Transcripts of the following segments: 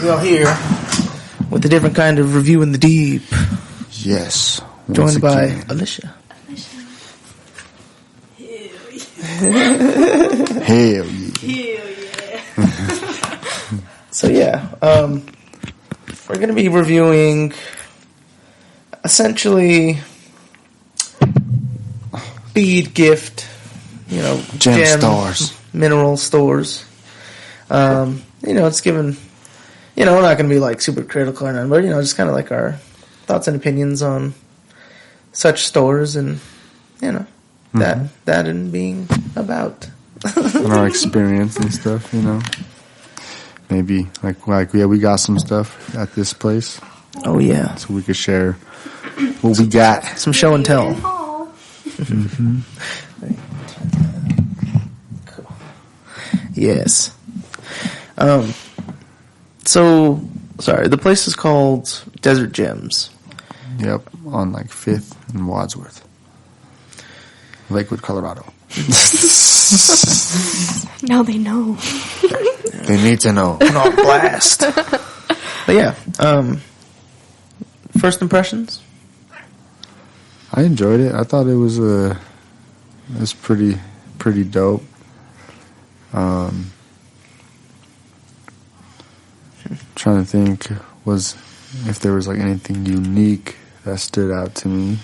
We are here with a different kind of review in the deep. Yes. Joined by Alisha. Hell yeah. So yeah, we're going to be reviewing essentially bead gift, gem stores, mineral stores. It's given, we're not going to be like super critical or nothing, but just kind of like our thoughts and opinions on such stores and, that and being about. and our experience and stuff, Maybe we got some stuff at this place. Oh yeah. So we could share what we got. Some show and tell. Mm-hmm. Cool. Yes. So sorry, the place is called Desert Gems. Yep, on 5th and Wadsworth. Lakewood, Colorado. Now they know. They need to know. On blast. But yeah, first impressions? I enjoyed it. I thought it was pretty dope. Trying to think if there was anything unique that stood out to me.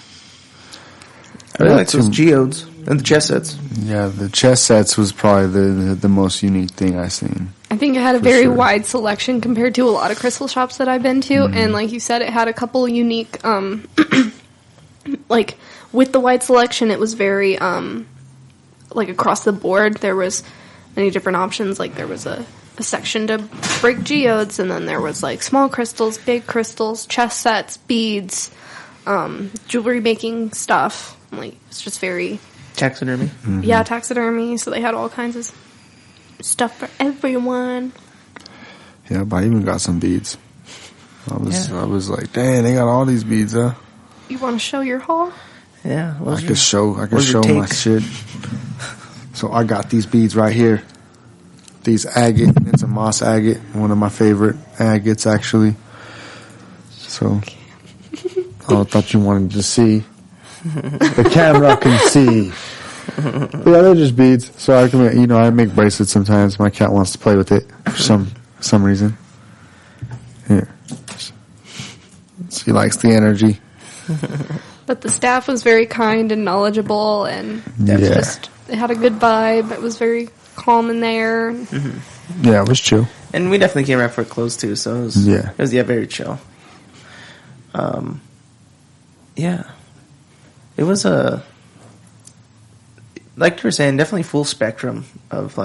I really like those geodes and the chess sets. Yeah, the chess sets was probably the most unique thing I've seen. I think it had a very wide selection compared to a lot of crystal shops that I've been to, and like you said, it had a couple unique, with the wide selection, it was very, across the board, there was many different options, there was a section to break geodes, and then there was, small crystals, big crystals, chess sets, beads, jewelry making stuff, it's just very... Taxidermy? Mm-hmm. Yeah, taxidermy, so they had all kinds of stuff for everyone. Yeah, but I even got some beads. I was like, dang, they got all these beads, huh? You want to show your haul? Yeah. I could show my shit. So I got these beads right here. These agate. It's a moss agate. One of my favorite agates, actually. So I thought you wanted to see. The camera can see. But yeah, they're just beads. So I can, I make bracelets sometimes. My cat wants to play with it for some reason. Here. She likes the energy. But the staff was very kind and knowledgeable, and it had a good vibe. It was very calm in there. Mm-hmm. Yeah, it was chill. And we definitely came right for it close too, so it was very chill. It was like you were saying, definitely full spectrum of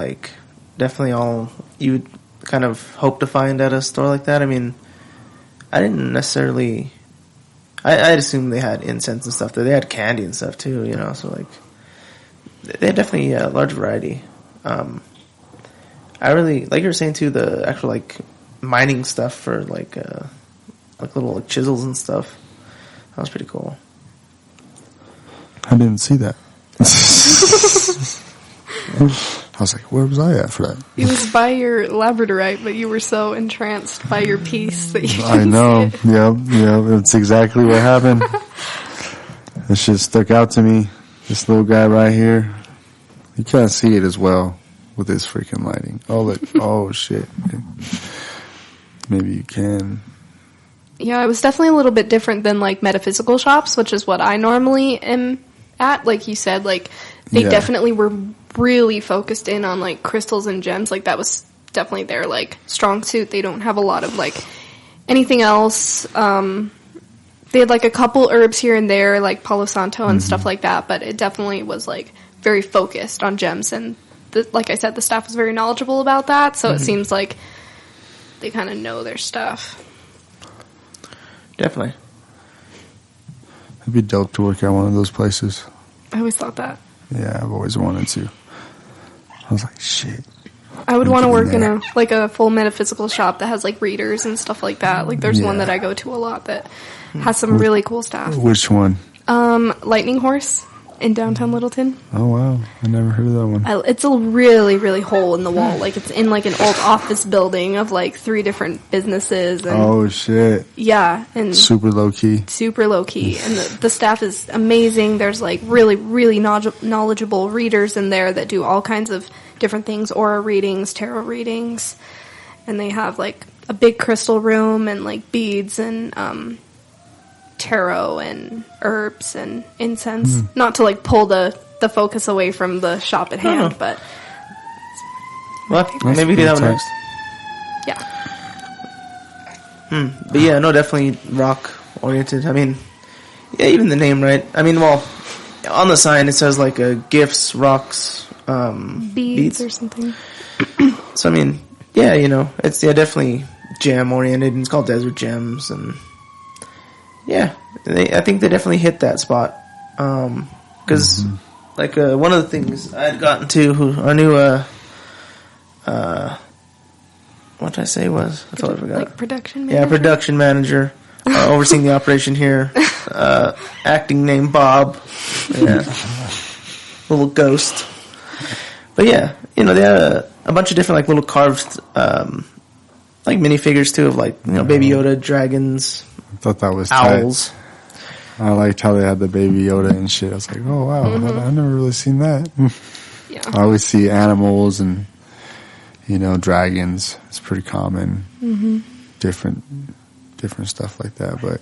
definitely all you would kind of hope to find at a store like that. I mean, I didn't necessarily... I'd assume they had incense and stuff. They had candy and stuff too, so they had definitely a large variety. I really, like you were saying too, the actual mining stuff for little chisels and stuff. That was pretty cool. I didn't see that. I was like, where was I at for that? It was by your labradorite, but you were so entranced by your piece that you didn't I know. see it. Yeah, that's exactly what happened. This shit stuck out to me. This little guy right here. You can't see it as well with this freaking lighting. Oh, look. Oh, shit. Maybe you can. Yeah, it was definitely a little bit different than metaphysical shops, which is what I normally am at. Like you said, they definitely were really focused in on crystals and gems. That was definitely their strong suit. They don't have a lot of anything else. They had a couple herbs here and there, Palo Santo and stuff like that, but it definitely was very focused on gems. And like I said, the staff was very knowledgeable about that, so it seems like they kind of know their stuff. Definitely. It'd be dope to work at one of those places. I always thought that. Yeah, I've always wanted to. I was like, shit. I would want to work in a full metaphysical shop that has readers and stuff like that. There's one that I go to a lot that has some really cool stuff. Which one? Lightning Horse. in downtown Littleton. Oh, wow. I never heard of that one. It's a really, really hole in the wall. Like, it's in, like, an old office building of, like, 3 different businesses. And, oh, shit. Yeah. And super low-key. Super low-key. And the staff is amazing. There's, like, really, really knowledgeable readers in there that do all kinds of different things. Aura readings, tarot readings. And they have, like, a big crystal room and, like, beads and, tarot and herbs and incense. Not to like pull the focus away from the shop at hand, but well, maybe do that one next. Yeah. But yeah, no, definitely rock oriented. I mean, yeah, even the name, right? I mean, well, on the sign it says like gifts, rocks, beads or something. So I mean, yeah, you know, it's definitely gem oriented, and it's called Desert Gems, and yeah, I think they definitely hit that spot. Because, like, one of the things I had gotten to, our new, what did I say was? I totally forgot. Like production manager? Yeah, production manager, overseeing the operation here. Acting name Bob. Yeah. Little ghost. But yeah, you know, they had a bunch of different, like, little carved, like, minifigures, too, of, like, you know, Baby Yoda, dragons. I thought that was owls. Tight. I liked how they had the Baby Yoda and shit. I was like, oh wow, I've never really seen that. Yeah. I always see animals and, you know, dragons. It's pretty common. Different stuff like that. But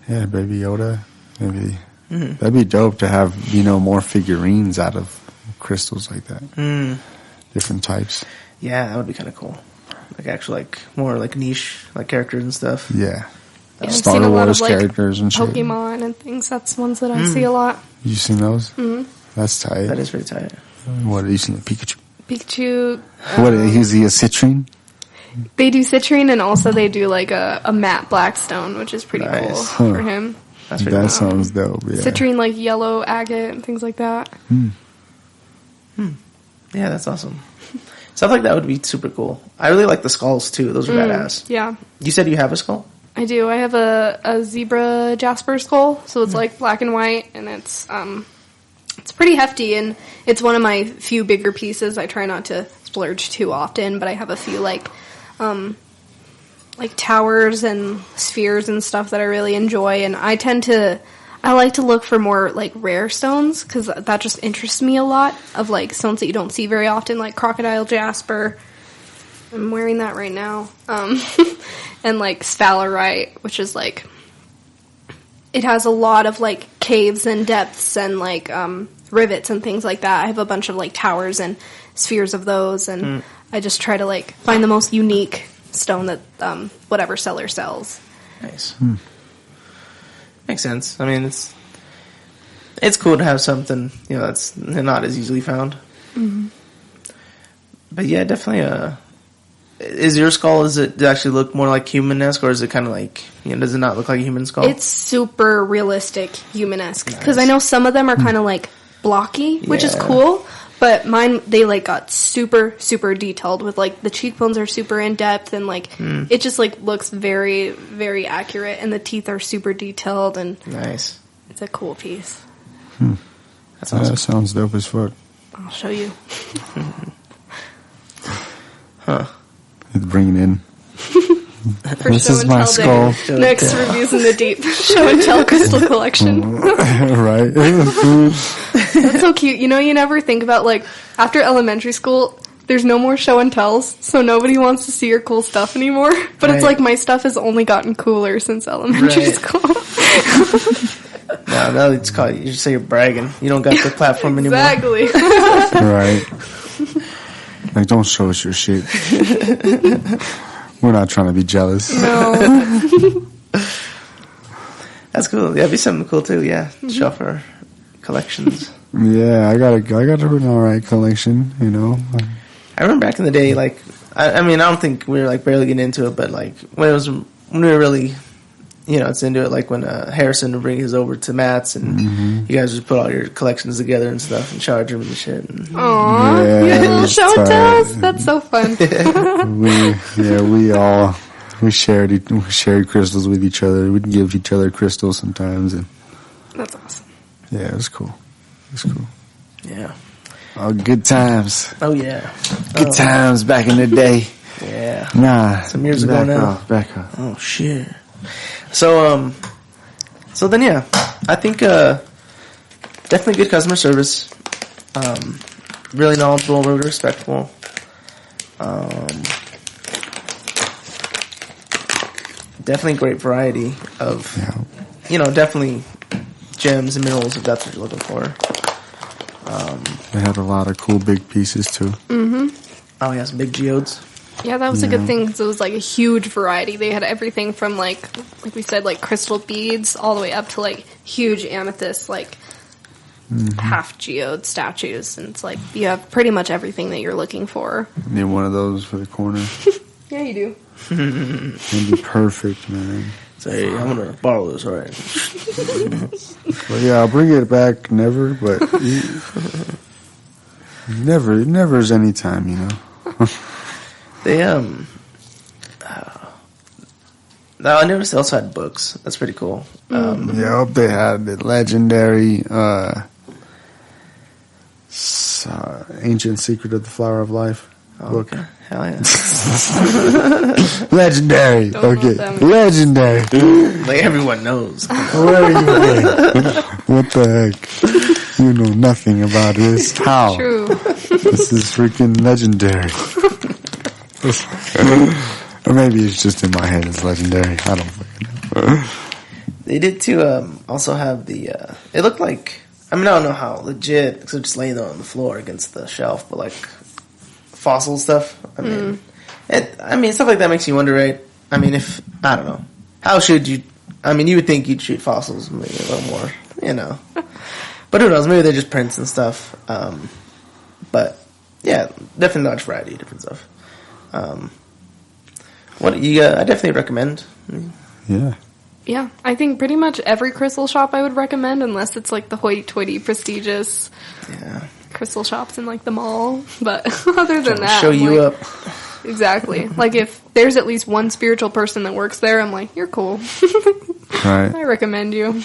yeah, Baby Yoda, maybe that'd be dope to have, you know, more figurines out of crystals like that. Different types. Yeah, that would be kind of cool. Like, actually, like, more, like, niche, like, characters and stuff. Yeah. I've Star seen a lot Wars of, like, characters and shit. Pokemon and things. That's ones that I see a lot. You seen those? That's tight. That is pretty tight. What, you seen Pikachu? Pikachu. What, is he a citrine? They do citrine, and also they do, like, a matte black stone, which is pretty cool for him. That's pretty that cool. sounds dope, yeah. Citrine, like, yellow agate and things like that. Yeah, that's awesome. Stuff like that would be super cool. I really like the skulls, too. Those are badass. Yeah. You said you have a skull? I do. I have a zebra jasper skull, so it's like black and white, and it's pretty hefty, and it's one of my few bigger pieces. I try not to splurge too often, but I have a few like towers and spheres and stuff that I really enjoy, and I like to look for more like rare stones because that just interests me a lot, of like stones that you don't see very often, like crocodile jasper. I'm wearing that right now. And like sphalerite, which is like, it has a lot of like caves and depths and like rivets and things like that. I have a bunch of like towers and spheres of those, and I just try to like find the most unique stone that whatever seller sells. Nice. Makes sense. I mean, it's cool to have something, you know, that's not as easily found. But yeah, definitely. Is your skull, does it actually look more like human-esque, or is it kind of like, you know, does it not look like a human skull? It's super realistic, human-esque. Because I know some of them are kind of like blocky, which is cool. But mine, they like got super, super detailed with like the cheekbones are super in depth, and like it just like looks very, very accurate, and the teeth are super detailed, and nice. It's a cool piece. That's awesome. That sounds dope as fuck. I'll show you. Bring it in. For this show is and my tell skull. Next reviews in the deep show and tell crystal collection. Right. That's so cute. You know, you never think about like after elementary school, there's no more show and tells, so nobody wants to see your cool stuff anymore. But it's like my stuff has only gotten cooler since elementary school. No, it's called. You just say you're bragging. You don't got the platform anymore. Exactly. Right. Like, don't show us your shit. We're not trying to be jealous. No. That's cool. That'd be something cool too. Yeah, show off our collections. Yeah, I got an alright collection. You know. I remember back in the day, like, I mean, I don't think we were like barely getting into it, but like when we were really, you know, it's into it. Like when Harrison would bring his over to Matt's, and you guys just put all your collections together and stuff, and charge him and shit. And Aww, yeah, you had a little show and tells. That's so fun. we shared crystals with each other. We'd give each other crystals sometimes, and that's awesome. Yeah, it was cool. Yeah. Oh, good times. Oh, yeah. Good times back in the day. Yeah. Nah. Some years ago now. Back off. Oh, shit. So then, yeah. I think, definitely good customer service. Really knowledgeable, really respectful. Definitely great variety of, definitely gems and minerals if that's what you're looking for. They had a lot of cool big pieces too. Mm-hmm. Oh yeah, some big geodes. Yeah, that was a good thing because it was like a huge variety. They had everything from like we said, like crystal beads all the way up to like huge amethyst, like half geode statues. And it's like you have pretty much everything that you're looking for. Need one of those for the corner. Yeah, you do. It'd be perfect, man. Say, hey, I'm gonna borrow this, all right? Well, yeah, I'll bring it back. Never, but never is any time, you know. They now I noticed they also had books. That's pretty cool. Yep, they had the legendary Ancient Secret of the Flower of Life book. Okay. Hell yeah. Legendary. Okay. Legendary. Like everyone knows. Where are you been? What the heck? You know nothing about this. How? True. This is freaking legendary. Or maybe it's just in my head it's legendary. I don't fucking know. They did too also have the it looked like, I mean, I don't know how legit, because they're just laying there on the floor against the shelf, but like fossil stuff. I mean, stuff like that makes you wonder, right? I mean, I don't know. How should you, I mean, you would think you'd treat fossils maybe a little more, you know. But who knows, maybe they're just prints and stuff. But yeah, definitely large variety of different stuff. I definitely recommend. Yeah. Yeah, I think pretty much every crystal shop I would recommend, unless it's like the hoity-toity prestigious crystal shops in like the mall. But other than that, show you up. Exactly. Like if there's at least one spiritual person that works there, I'm like, you're cool. Right. I recommend you.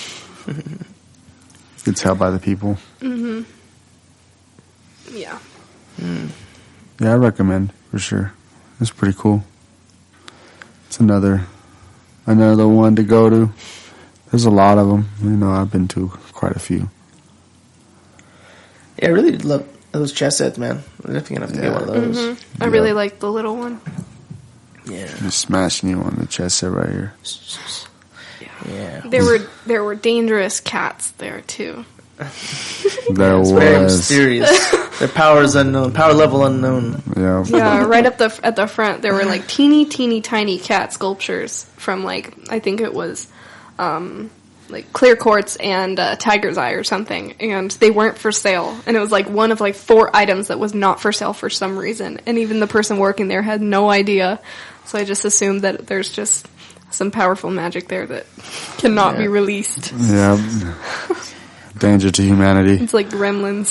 You can tell by the people. Mm-hmm. Yeah. Yeah, I recommend for sure. It's pretty cool. It's another one to go to. There's a lot of them. You know, I've been to quite a few. Yeah, I really love those chess sets, man. I'm definitely gonna have to get one of those. Mm-hmm. I really like the little one. Yeah. Just smashing you on the chess set right here. Yeah. There were dangerous cats there too. There was. Very mysterious. Their power is unknown. Power level unknown. Yeah. Yeah, right at the front there were like teeny tiny cat sculptures from like, I think it was like clear quartz and tiger's eye or something, and they weren't for sale, and it was like one of like 4 items that was not for sale for some reason, and even the person working there had no idea. So I just assumed that there's just some powerful magic there that cannot be released. Yeah. Danger to humanity. It's like gremlins.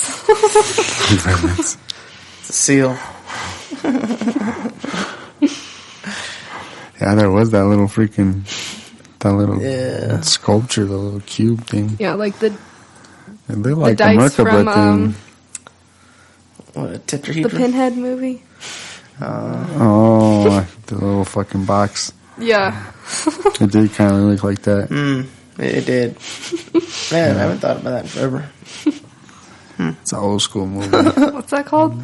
Gremlins. It's a seal. Yeah, there was that little sculpture, the little cube thing. Yeah, like it looked like the dice Merkaba thing. What, a Tipter the Pinhead movie. The little fucking box. Yeah. It did kind of look like that. It did. Man, I haven't thought about that in forever. It's an old school movie. What's that called?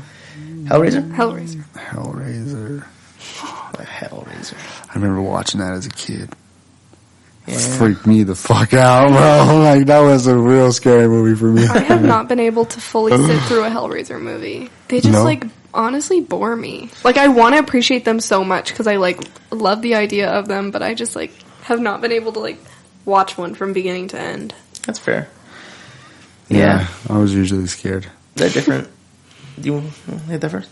Hellraiser? Hellraiser. Hellraiser. I remember watching that as a kid. Yeah. It freaked me the fuck out, bro. Like, that was a real scary movie for me. I have not been able to fully sit through a Hellraiser movie. They just, like, honestly bore me. Like, I want to appreciate them so much because I, like, love the idea of them, but I just, like, have not been able to, like, watch one from beginning to end. That's fair. Yeah. I was usually scared. They're different. Do you want to hit that first?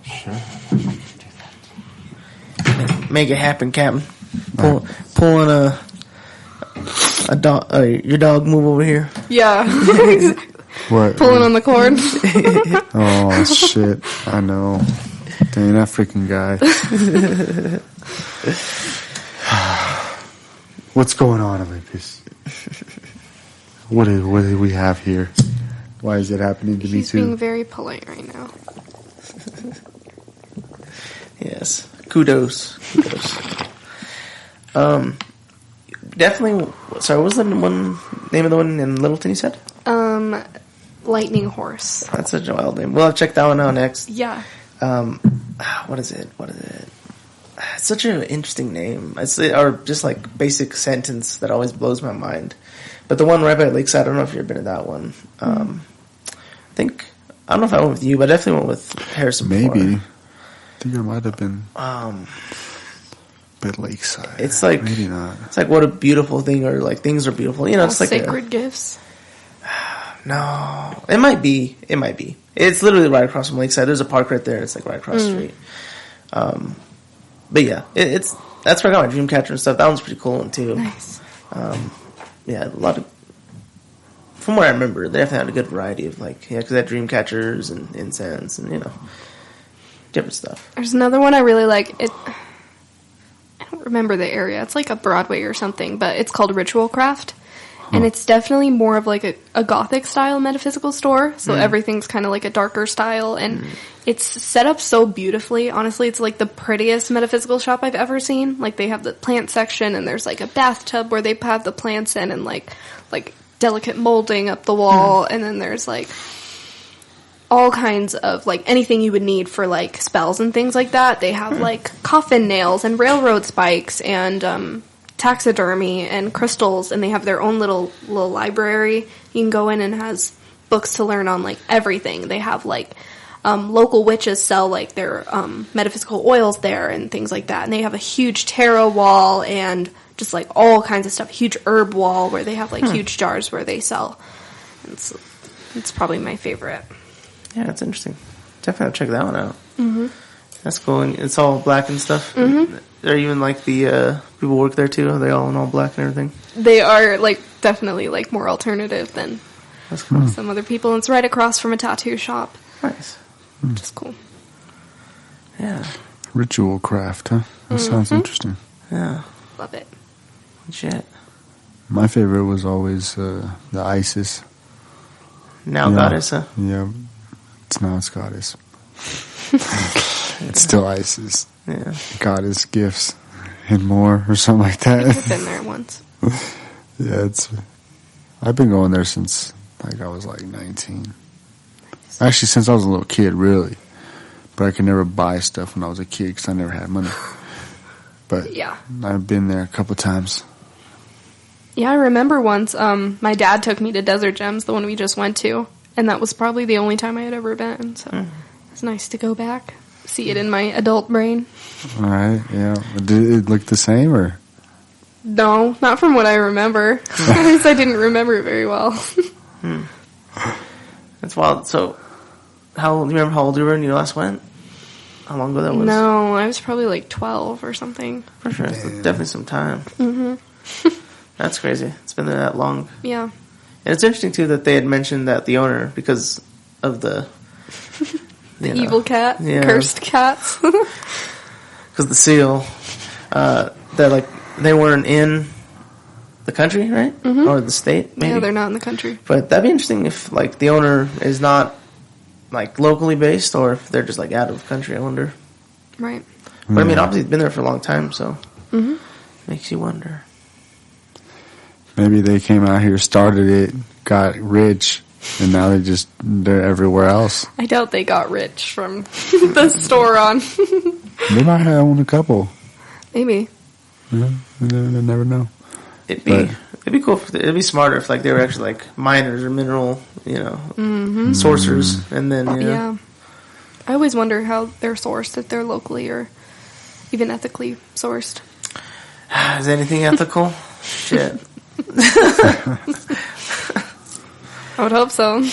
Sure. Make it happen, Captain. Pulling a dog. Your dog move over here. Yeah. What? Pulling on the cord. Oh shit! I know. Dang, that freaking guy. What's going on, Olympus? What do we have here? Why is it happening to me too? He's being very polite right now. Yes. Kudos. Definitely. Sorry, what was the name of the one in Littleton you said? Lightning Horse. That's such a wild name. We'll have to check that one out next. Yeah. What is it? It's such an interesting name. Or just like basic sentence that always blows my mind. But the one right by Lakeside, I don't know if you've ever been to that one. I don't know if I went with you, but I definitely went with Harrison. Maybe. I think I might have been. But Lakeside. It's like maybe not. It's like what a beautiful thing, or like things are beautiful. You know, it's like sacred gifts. No, it might be. It's literally right across from Lakeside. There's a park right there. It's like right across the street. But yeah, that's where I got my Dreamcatcher and stuff. That one's pretty cool one too. Nice. Yeah, a lot of. From what I remember, they definitely had a good variety of because they had Dreamcatchers and incense and different stuff. There's another one I really like. I don't remember the area. It's like a Broadway or something, but it's called Ritual Craft. And it's definitely more of like a gothic style metaphysical store. So everything's kind of like a darker style. And it's set up so beautifully. Honestly, it's like the prettiest metaphysical shop I've ever seen. Like they have the plant section and there's like a bathtub where they have the plants in and like delicate molding up the wall. And then there's like all kinds of like anything you would need for like spells and things like that. They have like coffin nails and railroad spikes and, taxidermy and crystals, and they have their own little library. You can go in and has books to learn on like everything. They have like local witches sell like their metaphysical oils there and things like that. And they have a huge tarot wall and just like all kinds of stuff. Huge herb wall where they have like huge jars where they sell. It's probably my favorite. Yeah, that's interesting. Definitely have to check that one out. Mm-hmm. That's cool. And it's all black and stuff. Mm-hmm. Are even like the people work there too? Are they all in all black and everything? They are like definitely like more alternative than that's cool. Some other people. And it's right across from a tattoo shop. Nice. Which is cool. Yeah. Ritual Craft, huh? That sounds interesting. Yeah. Love it. Shit. My favorite was always the Isis. Now Goddess, huh? Yeah. It's Goddess. It's still Isis. Yeah. Goddess gifts and more or something like that. I've been there once. Yeah, I've been going there since like I was like 19. Actually, since I was a little kid, really. But I could never buy stuff when I was a kid because I never had money. But yeah, I've been there a couple times. Yeah, I remember once my dad took me to Desert Gems, the one we just went to, and that was probably the only time I had ever been. So it's nice to go back. See it in my adult brain. All right, yeah. Did it look the same, or? No, not from what I remember. At least I didn't remember it very well. That's wild. So, do you remember how old you were when you last went? How long ago that was? No, I was probably like 12 or something. For sure. It's definitely some time. Mm-hmm. That's crazy. It's been there that long. Yeah. And it's interesting, too, that they had mentioned that the owner, because of the... evil cat, cursed cats. Because the seal, that they weren't in the country, right? Mm-hmm. Or the state, maybe. Yeah, they're not in the country. But that'd be interesting if the owner is not locally based, or if they're just out of the country. I wonder. Right. But I mean, obviously, it's been there for a long time, so makes you wonder. Maybe they came out here, started it, got rich. And now they're everywhere else. I doubt they got rich from the store on. They might have owned a couple. Maybe. Yeah, they never know. It'd be cool. It'd be smarter if they were actually miners or mineral, sourcers, and then Yeah. I always wonder how they're sourced, if they're locally or even ethically sourced. Is anything ethical? Shit. I would hope so.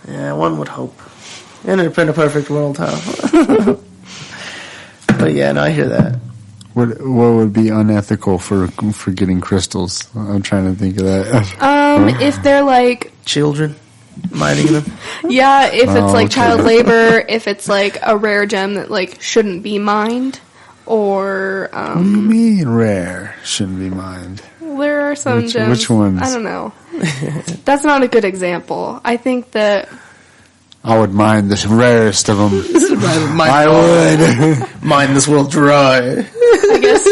Yeah, one would hope. In a perfect world, huh? But yeah, no, I hear that. What would be unethical for getting crystals? I'm trying to think of that. If they're children mining them. Yeah, if it's child labor, if it's a rare gem that shouldn't be mined, or what do you mean rare? Shouldn't be mined. There are are some gems. Which ones? I don't know. That's not a good example. I think that I would mine the rarest of them. I would mine this world dry. I guess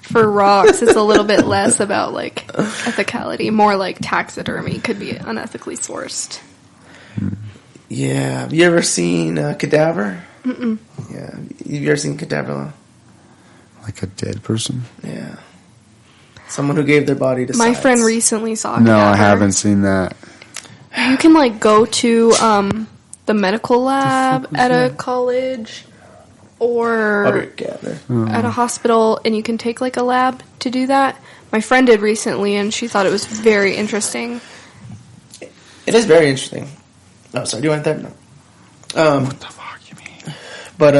for rocks, it's a little bit less about like ethicality, more like taxidermy could be unethically sourced. Yeah, have you ever seen Cadaver? Mm-mm. Yeah, have you ever seen Cadaver? Like a dead person? Yeah. Someone who gave their body to My science. friend recently saw No, Cadaver. I haven't seen that. You can like go to the medical lab at a college or at a hospital, and you can take like a lab to do that. My friend did recently, and she thought it was very interesting. It is very interesting. Oh, sorry. Do you want that? No. What the fuck you mean? But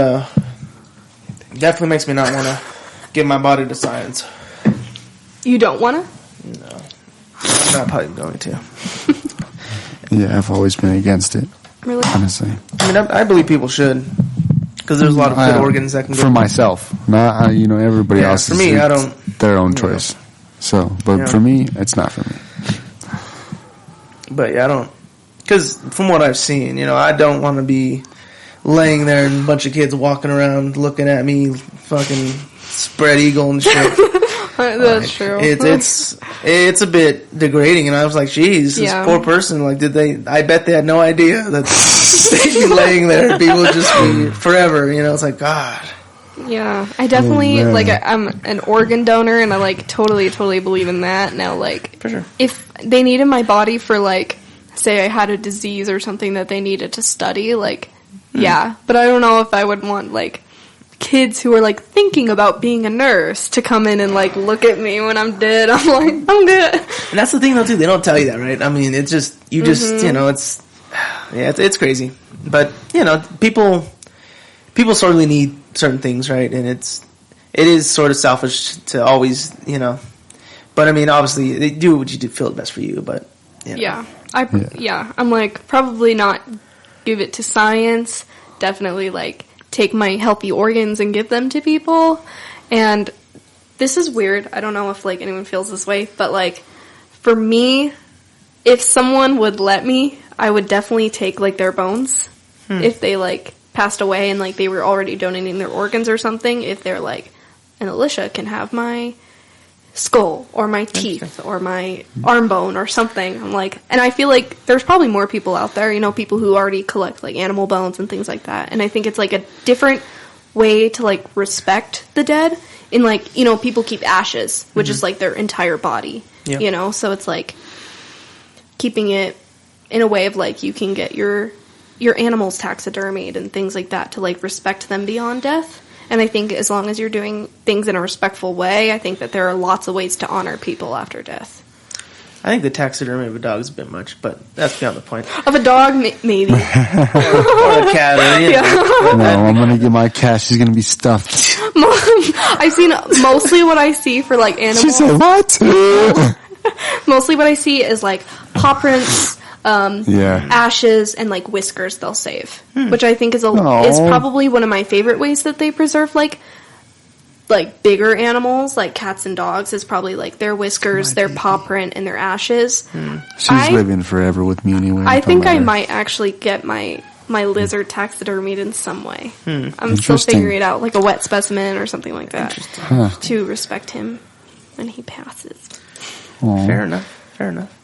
definitely makes me not want to give my body to science. You don't want to? No. I'm not probably going to. Yeah, I've always been against it. Really? Honestly. I mean, I believe people should. Because there's a lot of good organs that can go. For myself. Not, everybody else. For me, I don't. Their own choice. So, but for me, it's not for me. But yeah, I don't. Because from what I've seen, I don't want to be laying there and a bunch of kids walking around looking at me fucking spread eagle and shit. That's true. It's a bit degrading, and I was like, geez, this poor person, like, I bet they had no idea that they'd be laying there, people would just be forever, it's like, God. Yeah, I definitely, I'm an organ donor, and I, totally believe in that. Now, for sure. if they needed my body for, say I had a disease or something that they needed to study, yeah, but I don't know if I would want, kids who are thinking about being a nurse to come in and look at me when I'm dead. I'm like, I'm good. And that's the thing though too, they don't tell you that, right? I mean, it's just it's crazy. But, people sorely need certain things, right? And it is sort of selfish to always, but I mean, obviously they do what you do, feel best for you, but yeah. I'm probably not give it to science, definitely take my healthy organs and give them to people. And this is weird. I don't know if anyone feels this way, but for me, if someone would let me, I would definitely take their bones if they passed away and they were already donating their organs or something. If they're and Alisha can have my skull or my teeth or my arm bone or something. I'm and I feel there's probably more people out there, people who already collect animal bones and things like that. And I think it's a different way to respect the dead. In people keep ashes, which is their entire body, so it's keeping it in a way of you can get your animals taxidermied and things like that to respect them beyond death. And I think as long as you're doing things in a respectful way, I think that there are lots of ways to honor people after death. I think the taxidermy of a dog is a bit much, but that's beyond the point. Of a dog, maybe. or a cat. Or, No, I'm going to get my cat. She's going to be stuffed. I've seen mostly what I see for animals. She said, what? Mostly what I see is paw prints, ashes, and whiskers they'll save, which I think is probably one of my favorite ways that they preserve bigger animals like cats and dogs is probably their whiskers, their paw print, and their ashes. She's living forever with me anyway. I think I might actually get my lizard taxidermied in some way. I'm still figuring it out, a wet specimen or something like that, to respect him when he passes. Aww. Fair enough.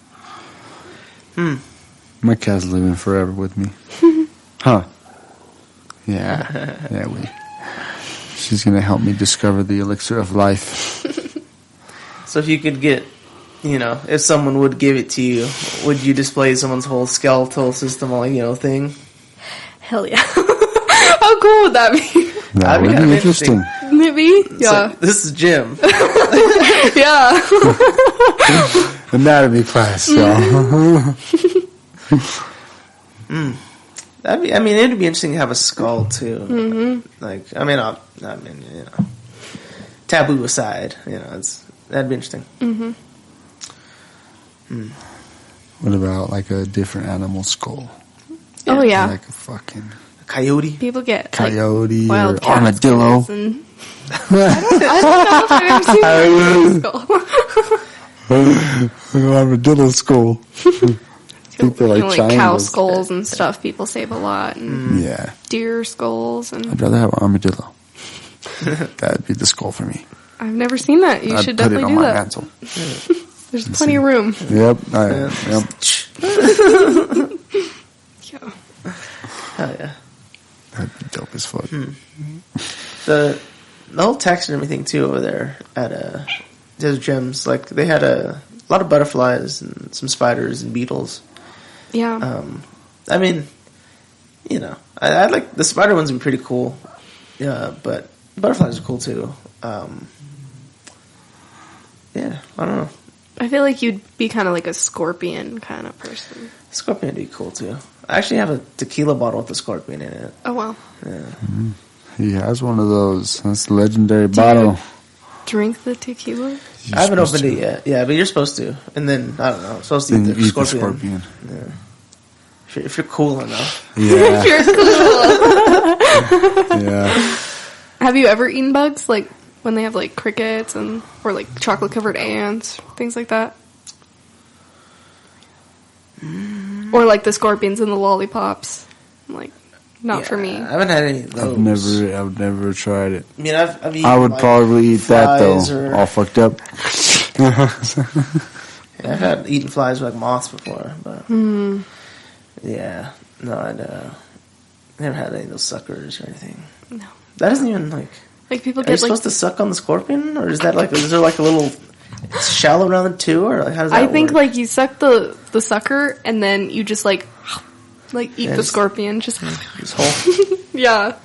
My cat's living forever with me. Huh. Yeah. She's going to help me discover the elixir of life. So if you could get, if someone would give it to you, would you display someone's whole skeletal system, thing? Hell yeah. How cool would that be? That would be interesting. Maybe, yeah. This is Jim. Yeah. Anatomy class, y'all. It'd be interesting to have a skull too. Taboo aside, that'd be interesting. What about a different animal skull? Oh yeah, a fucking coyote. People get coyote wild or armadillo. I don't know if I've ever seen a skull. Armadillo skull. People like cow skulls and stuff. People save a lot. And deer skulls. And I'd rather have an armadillo. That'd be the skull for me. I've never seen that. You should definitely do that. Mantle. There's plenty of room. Yep. Oh yeah. That'd be dope as fuck. The whole taxidermy thing too over there at Desert Gems, like they had a lot of butterflies and some spiders and beetles. Yeah. I mean, you know, I like the spider ones. Are pretty cool. Yeah, but butterflies are cool too. Yeah, I don't know. I feel like you'd be kind of like a scorpion kind of person. Scorpion would be cool too. I actually have a tequila bottle with a scorpion in it. Oh wow. Yeah. Mm-hmm. He has one of those. That's a legendary bottle. Drink the tequila? I haven't opened it yet. Yeah, but you're supposed to. And then, I don't know, supposed to eat the scorpion. Yeah. If you're cool enough. Yeah. If you're cool. Yeah. Have you ever eaten bugs? Like when they have like crickets or like chocolate covered ants, things like that? Or like the scorpions and the lollipops. Like, not for me. I haven't had any of those. I've never tried it. I mean, I've eaten, I would probably eat that though. All fucked up. I've had eaten flies like moths before, but yeah, no, I never had any of those suckers or anything. No, that isn't even like people get. Are you supposed to suck on the scorpion, or is that like is there like a little shallow around it too, or like, how does that I think work? like you suck the sucker and then you just like eat the scorpion, just whole. Yeah.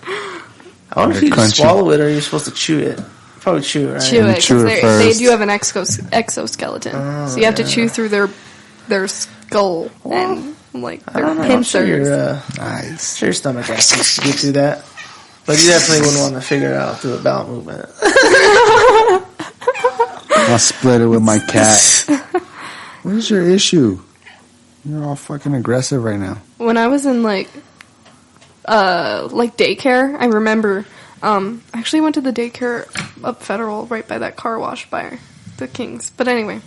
I wonder if you just swallow it or you're supposed to chew it. Probably chew, right? Chew it, because they do have an exoskeleton. So you have to chew through their skull and like their pincers. Nice. Sure your stomach acts to get through that. But you definitely wouldn't want to figure it out through a bowel movement. I'll split it with my cat. What is your issue? You're all fucking aggressive right now. When I was in like daycare, I remember I actually went to the daycare up Federal right by that car wash by the Kings. But anyway,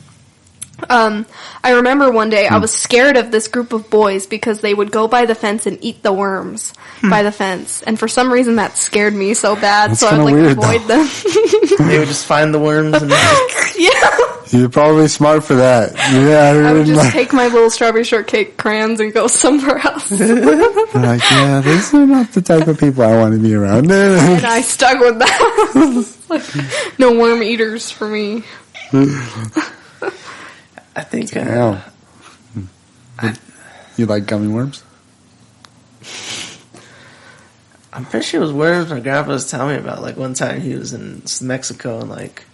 I remember one day I was scared of this group of boys because they would go by the fence and eat the worms by the fence. And for some reason that scared me so bad, so I would like avoid them. They would just find the worms and yeah. You're probably smart for that. Yeah, I would just take my little strawberry shortcake crayons and go somewhere else. Like, yeah, these are not the type of people I want to be around. And I stuck with that. Like, no worm eaters for me. I think. You like gummy worms? I'm pretty sure it was worms my grandpa was telling me about. Like one time he was in Mexico and like,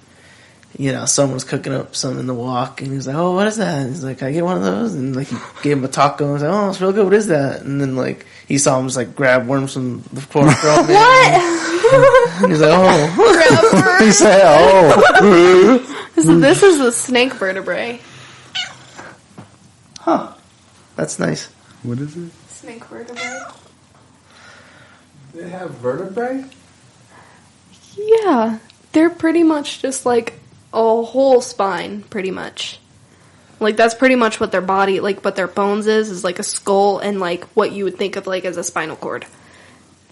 you know, someone was cooking up something in the wok and he was like, "Oh, what is that?" And he's like, "Can I get one of those?" And like he gave him a taco and was like, "Oh, it's real good. What is that?" And then like he saw him just like grab worms from the floor. What? And he's like, "Oh." Grab worms. He said, "Oh." This is the snake vertebrae. Huh. That's nice. What is it? Snake vertebrae. They have vertebrae? Yeah. They're pretty much just like a whole spine, pretty much. Like, that's pretty much what their body, like, what their bones is like a skull and, like, what you would think of, like, as a spinal cord.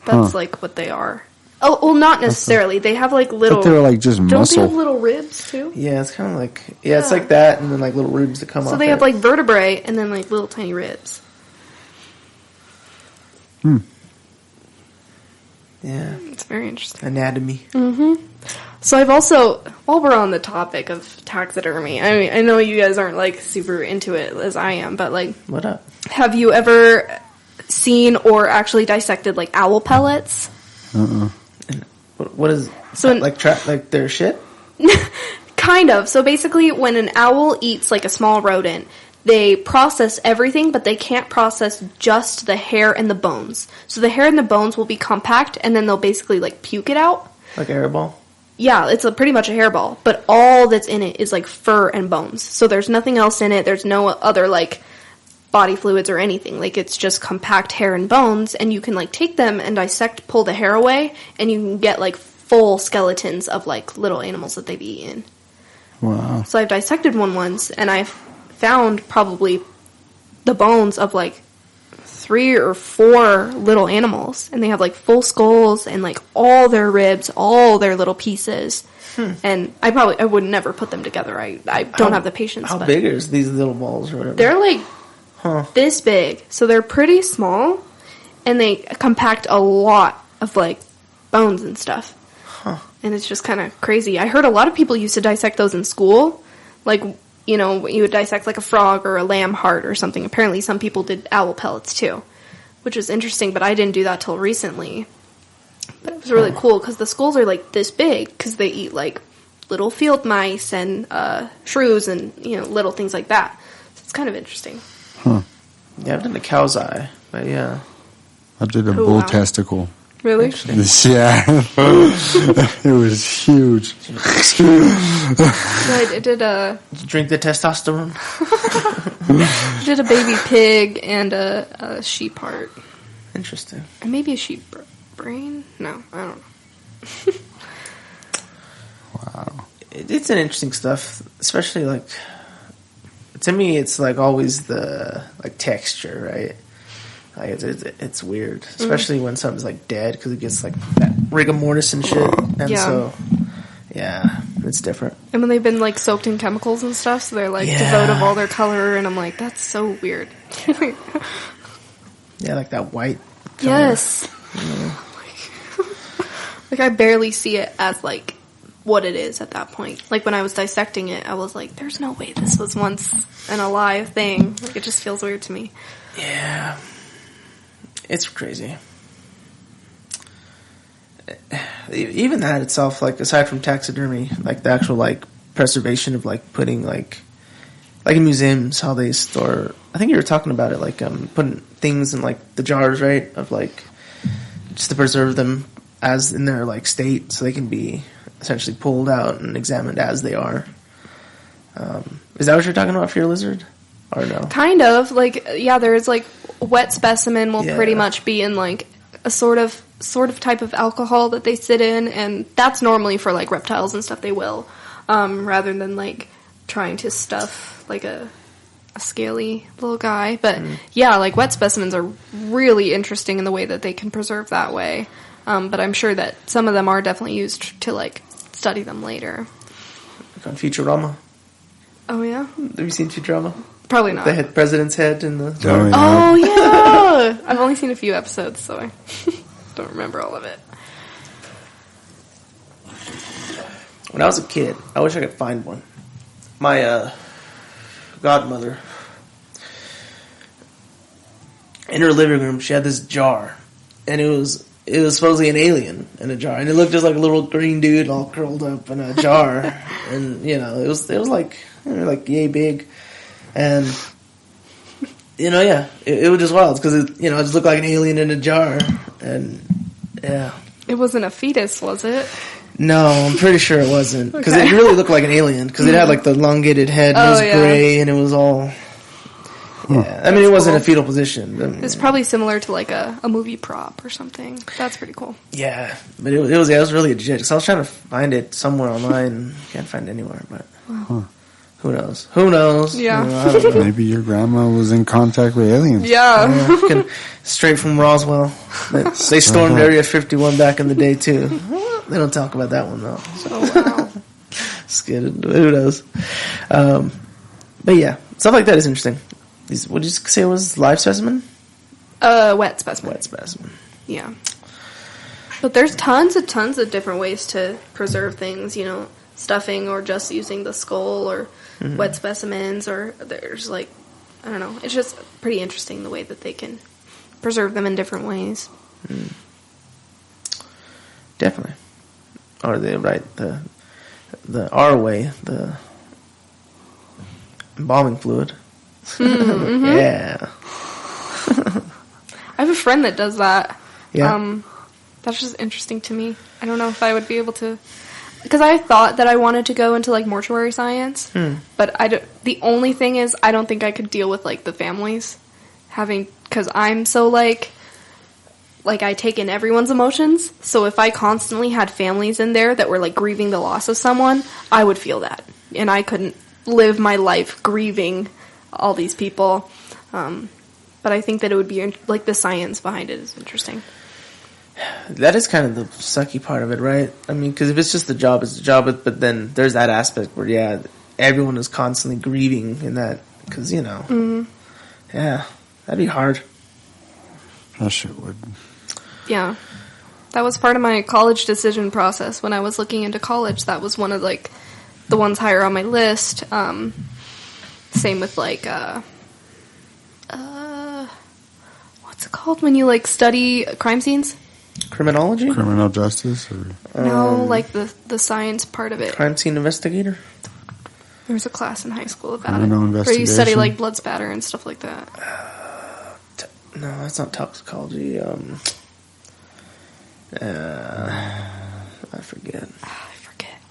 That's, like, what they are. Oh, well, not necessarily. They have, like, little... But they're, like, just muscle. Don't they have little ribs, too? Yeah, it's kind of like... Yeah, it's like that, and then, like, little ribs that come off. So they have, like, vertebrae, and then, like, little tiny ribs. Yeah. It's very interesting. Anatomy. Mm-hmm. So I've also... While we're on the topic of taxidermy, I mean, I know you guys aren't, like, super into it as I am, but, like... What up? Have you ever seen or actually dissected, like, owl pellets? What is... So like their shit? Kind of. So basically, when an owl eats, like, a small rodent, they process everything, but they can't process just the hair and the bones. So the hair and the bones will be compact, and then they'll basically, like, puke it out. Like a hairball? Yeah, it's pretty much a hairball, but all that's in it is, like, fur and bones. So there's nothing else in it. There's no other, like, body fluids or anything. Like, it's just compact hair and bones, and you can, like, take them and dissect, pull the hair away, and you can get, like, full skeletons of, like, little animals that they've eaten. Wow. So I've dissected one once, and I've found probably the bones of like 3 or 4 little animals, and they have like full skulls and like all their ribs, all their little pieces. And I would never put them together. I don't have the patience. How big are these little balls or whatever? They're like this big, so they're pretty small, and they compact a lot of like bones and stuff. And it's just kind of crazy. I heard a lot of people used to dissect those in school, like, you know, you would dissect like a frog or a lamb heart or something. Apparently some people did owl pellets too, which was interesting, but I didn't do that till recently. But it was really cool because the skulls are like this big because they eat like little field mice and shrews and, you know, little things like that. So it's kind of interesting. Huh. Yeah, I've done a cow's eye, but yeah. I did a bull testicle. Really? Yeah. It was huge. I did a... Did you drink the testosterone? I did a baby pig and a sheep heart. Interesting. And maybe a sheep brain? No, I don't know. Wow. It's an interesting stuff, especially like... To me, it's like always the like texture, right? Like it's weird, especially when something's like dead because it gets like that rigor mortis and shit, and so yeah, it's different. And when they've been like soaked in chemicals and stuff, so they're like devoid of all their color, and I'm like, that's so weird. Yeah, like that white color. Yes. Like I barely see it as like what it is at that point. Like when I was dissecting it, I was like, there's no way this was once an alive thing. Like it just feels weird to me. Yeah. It's crazy. Even that itself, like aside from taxidermy, like the actual like preservation of like putting like in museums how they store. I think you were talking about it, like putting things in like the jars, right? Of like just to preserve them as in their like state, so they can be essentially pulled out and examined as they are. Is that what you're talking about for your lizard? Or no? Kind of. Like, yeah, there's like wet specimen will pretty much be in like a sort of type of alcohol that they sit in, and that's normally for like reptiles and stuff they will, rather than like trying to stuff like a scaly little guy. But yeah, like wet specimens are really interesting in the way that they can preserve that way. But I'm sure that some of them are definitely used to like study them later. Like on Futurama. Oh yeah? Have you seen Futurama? Probably not. The president's head in the... Oh yeah! I've only seen a few episodes, so I don't remember all of it. When I was a kid, I wish I could find one. My godmother, in her living room, she had this jar, and it was supposedly an alien in a jar, and it looked just like a little green dude all curled up in a jar, and you know, it was like yay big, and you know, yeah, it was just wild because it just looked like an alien in a jar, and yeah, it wasn't a fetus, was it? No, I'm pretty sure it wasn't because it really looked like an alien because it had like the elongated head, and it was gray, and it was all. Yeah, I mean, it wasn't a fetal position. I mean, it's probably similar to like a movie prop or something. That's pretty cool. Yeah, but it was really legit. Because I was trying to find it somewhere online. Can't find it anywhere, but who knows? Who knows? Yeah. I don't know. Maybe your grandma was in contact with aliens. Yeah. Straight from Roswell. They stormed Area 51 back in the day, too. They don't talk about that one, though. Oh, wow. Who knows? But yeah, stuff like that is interesting. What did you say it was? Live specimen? Wet specimen. Wet specimen. Yeah. But there's tons of different ways to preserve things, stuffing or just using the skull or wet specimens, or there's like, I don't know, it's just pretty interesting the way that they can preserve them in different ways. Definitely. Or the our way, the embalming fluid. Yeah. I have a friend that does that. Yeah. That's just interesting to me. I don't know if I would be able to, because I thought that I wanted to go into like mortuary science, but the only thing is I don't think I could deal with like the families because I'm so like I take in everyone's emotions. So if I constantly had families in there that were like grieving the loss of someone, I would feel that. and I couldn't live my life grieving all these people. But I think that it would be, like, the science behind it is interesting. That is kind of the sucky part of it, right? I mean, because if it's just the job, it's the job, but then there's that aspect where, yeah, everyone is constantly grieving in that, because, you know, yeah, that'd be hard. That shit would. Yeah. That was part of my college decision process when I was looking into college. That was one of, like, the ones higher on my list. Same with, like, what's it called when you, like, study crime scenes? Criminology? Criminal justice? Or? No, like the science part of it. Crime scene investigator? There was a class in high school about Criminal it. Where you study, investigation? like, blood spatter and stuff like that. No, that's not toxicology. I forget.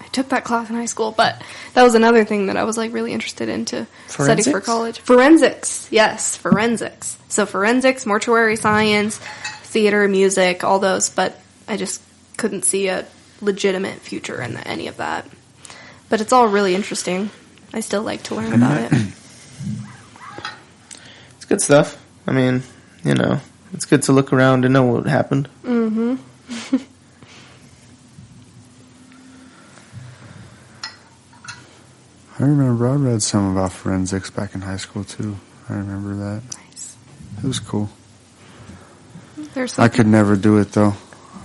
I took that class in high school, but that was another thing that I was, like, really interested in to study for college. Forensics. Yes, forensics. So forensics, mortuary science, theater, music, all those, but I just couldn't see a legitimate future in any of that. But it's all really interesting. I still like to learn about it. It's good stuff. I mean, you know, it's good to look around and know what happened. Mm-hmm. I remember I read some about forensics back in high school, too. I remember that. Nice. It was cool. I could never do it, though.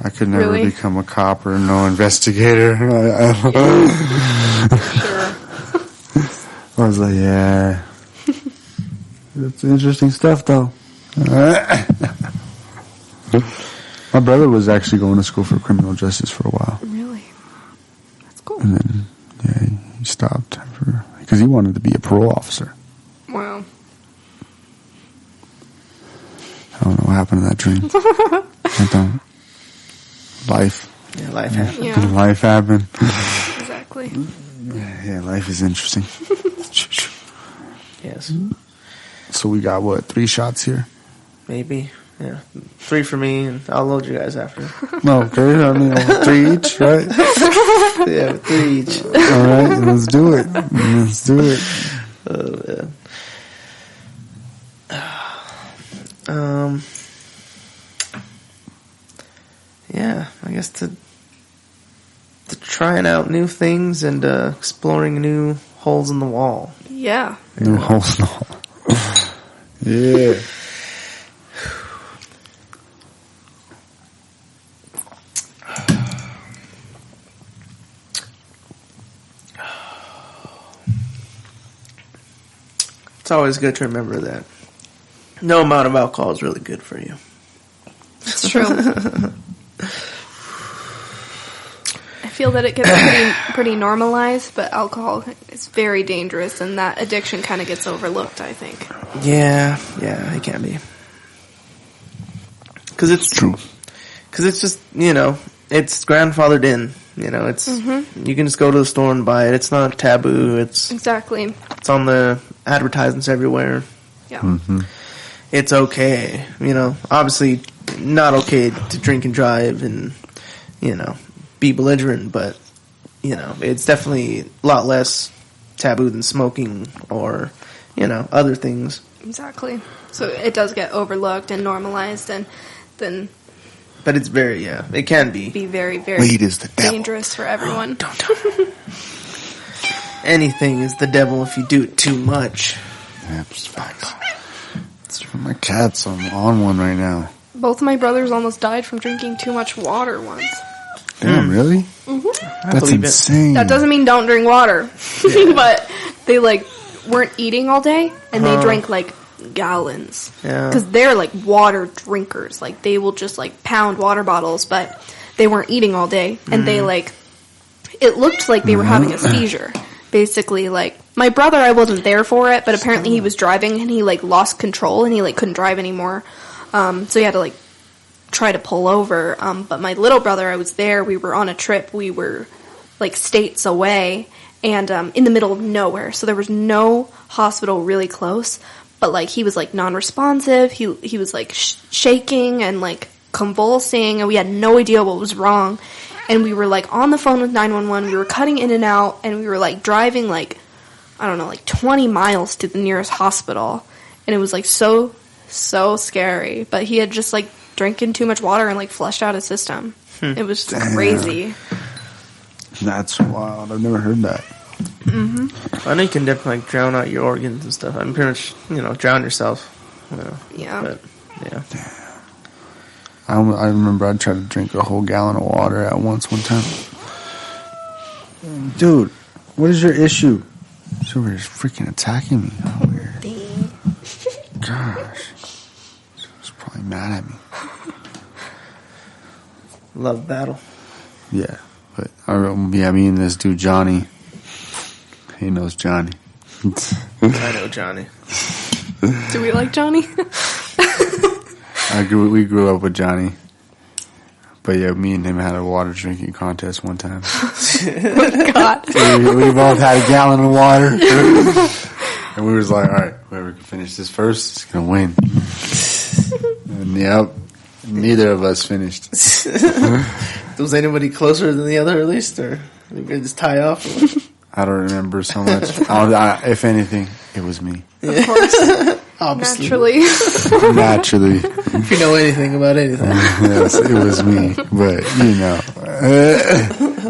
I could never Really? become a cop or no investigator. Sure. I was like, yeah. It's interesting stuff, though. My brother was actually going to school for criminal justice for a while. Really? That's cool. And then, yeah, he stopped because he wanted to be a parole officer. Wow. I don't know what happened to that dream. I don't. Life. Yeah, life happened. Yeah. Life happened. Exactly. Yeah, life is interesting. Yes. So we got, what, 3 shots here? Maybe. Yeah. 3 for me, and I'll load you guys after. Okay, I mean, 3 each, right? Yeah, 3 each. All right, let's do it. Let's do it. Oh, man. Yeah, I guess to trying out new things and exploring new holes in the wall. Yeah. New holes in the wall. Yeah. It's always good to remember that no amount of alcohol is really good for you. It's true. I feel that it gets pretty normalized, but alcohol is very dangerous, and that addiction kind of gets overlooked, I think. Yeah, it can be. Because it's true. Because it's just, you know, it's grandfathered in. You know, it's you can just go to the store and buy it. It's not taboo. Exactly. It's on the advertisements everywhere. Yeah. Mm-hmm. It's okay. You know, obviously not okay to drink and drive and, you know, be belligerent, but, you know, it's definitely a lot less taboo than smoking or, you know, other things. Exactly. So it does get overlooked and normalized, and then... But it's very, it can be. Be very, very Weed is the devil. dangerous for everyone. Don't tell me. Anything is the devil if you do it too much. Yeah, it's facts. My cat's on one right now. Both my brothers almost died from drinking too much water once. Damn, really? Mm-hmm. That's insane. That doesn't mean don't drink water. But they, like, weren't eating all day, and they drank, like, gallons. Yeah. Because they're, like, water drinkers. Like, they will just, like, pound water bottles, but they weren't eating all day. And they, like, it looked like they were having a seizure. Basically, like, my brother, I wasn't there for it, but apparently he was driving, and he, like, lost control, and he, like, couldn't drive anymore. So he had to, like, try to pull over. But my little brother, I was there. We were on a trip. We were, like, states away, and in the middle of nowhere. So there was no hospital really close. But, like, he was, like, non-responsive. He was, like, shaking and, like, convulsing, and we had no idea what was wrong. And we were, like, on the phone with 911. We were cutting in and out, and we were, like, driving, like, I don't know, like 20 miles to the nearest hospital. And it was, like, so scary. But he had just, like, drinking too much water and, like, flushed out his system. It was crazy. That's wild. I've never heard that. Mm-hmm. I know you can definitely, like, drown out your organs and stuff. I mean, pretty much, drown yourself. Yeah. But, yeah. I remember I tried to drink a whole gallon of water at one time. Dude, what is your issue? She's over here freaking attacking me. Gosh. She's probably mad at me. Love battle. Yeah. But, me and this dude, Johnny. He knows Johnny. I know Johnny. Do we like Johnny? We grew up with Johnny. But yeah, me and him had a water drinking contest one time. Oh, God. We both had a gallon of water. And we was like, alright, whoever can finish this first is going to win. And yep, neither of us finished. Was anybody closer than the other at least? Or did we just tie off? I don't remember so much. If anything, it was me. Of course. Obviously. Naturally. If you know anything about anything. Yes, it was me. But,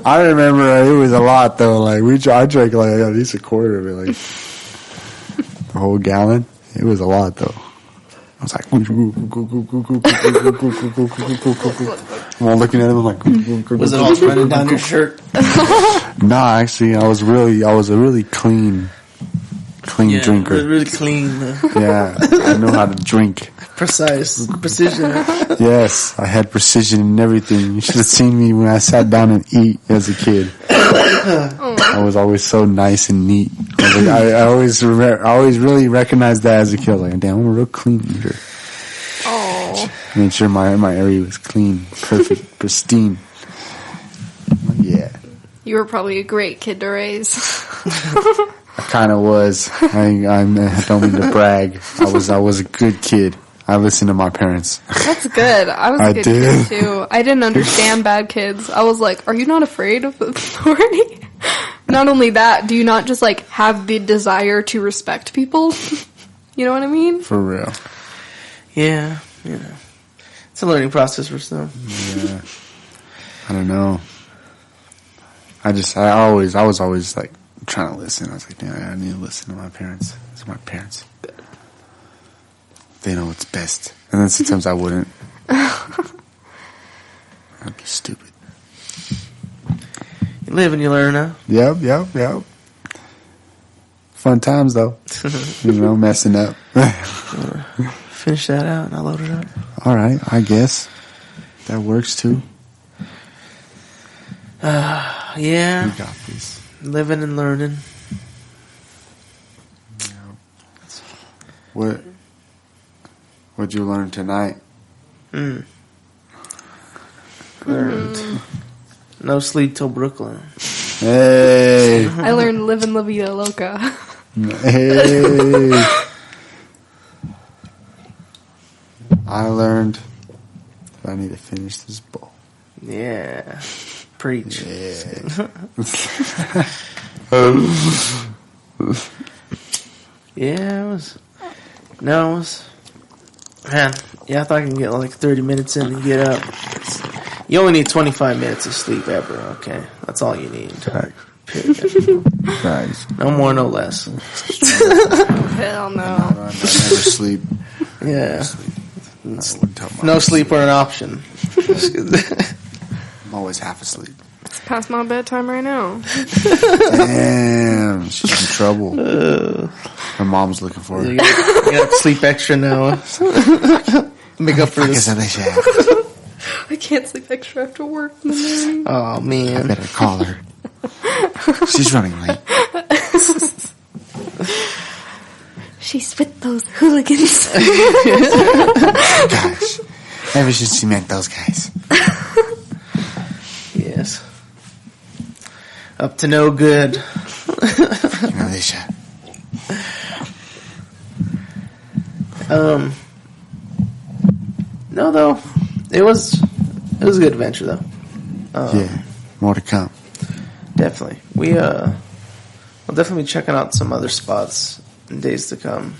I remember it was a lot, though. Like, I drank, like, at least a quarter of it. Like, the whole gallon. It was a lot, though. I was like, I'm all looking at him, I'm like, was it all running down your shirt? Nah, actually, I was a really clean drinker. Really clean. Yeah, I know how to drink. Precision. Yes, I had precision in everything. You should have seen me when I sat down and eat as a kid. I was always so nice and neat. I always really recognized that as a kid. Like, damn, I'm a real clean eater. Oh. Made sure my area was clean, perfect, pristine. Yeah. You were probably a great kid to raise. I kind of was. I don't mean to brag. I was a good kid. I listened to my parents. That's good. I was a good kid too. I didn't understand bad kids. I was like, are you not afraid of authority? Not only that, do you not just like have the desire to respect people? You know what I mean? For real. Yeah, it's a learning process for some. Yeah. I don't know. I was always like trying to listen. I was like, damn, I need to listen to my parents. These are my parents. They know what's best. And then sometimes I wouldn't. I'd be stupid. You live and you learn, huh? Yep. Fun times, though. Messing up. Finish that out and I'll load it up. All right, I guess. That works, too. Yeah. You got this. Living and learning. What'd you learn tonight? Learned no sleep till Brooklyn. Hey. I learned living La Vida Loca. Hey. I learned I need to finish this bowl. Yeah. Preach. Yeah. Yeah, it was. Man, yeah, I thought I can get like 30 minutes in and get up. You only need 25 minutes of sleep ever, okay? That's all you need. Right. Nice. No more, no less. Hell no. I never sleep. Yeah. No sleep or an option. I'm always half asleep. It's past my bedtime right now. Damn, she's in trouble. Her mom's looking for her. You got to sleep extra now. Make up for this. I can't sleep extra after work in the morning. Oh, man. I better call her. She's running late. She's with those hooligans. Gosh. Ever since she met those guys. Yes. Up to no good. Alisha. No, though. It was a good adventure though. Yeah, more to come. Definitely. We'll definitely be checking out some other spots in days to come.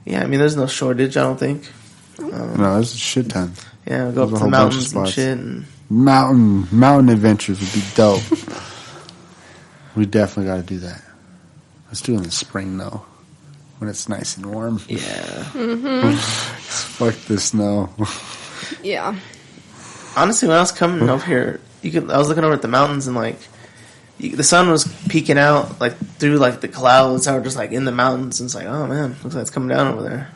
Yeah, I mean, there's no shortage, I don't think. No, there's a shit ton. Yeah, we'll go up to the mountains and shit. And mountain adventures would be dope. We definitely got to do that. Let's do it in the spring though, when it's nice and warm. Yeah. Fuck the snow. Yeah. Honestly, when I was coming over here, I was looking over at the mountains and like the sun was peeking out like through like the clouds that were just like in the mountains, and it's like, oh man, looks like it's coming down over there.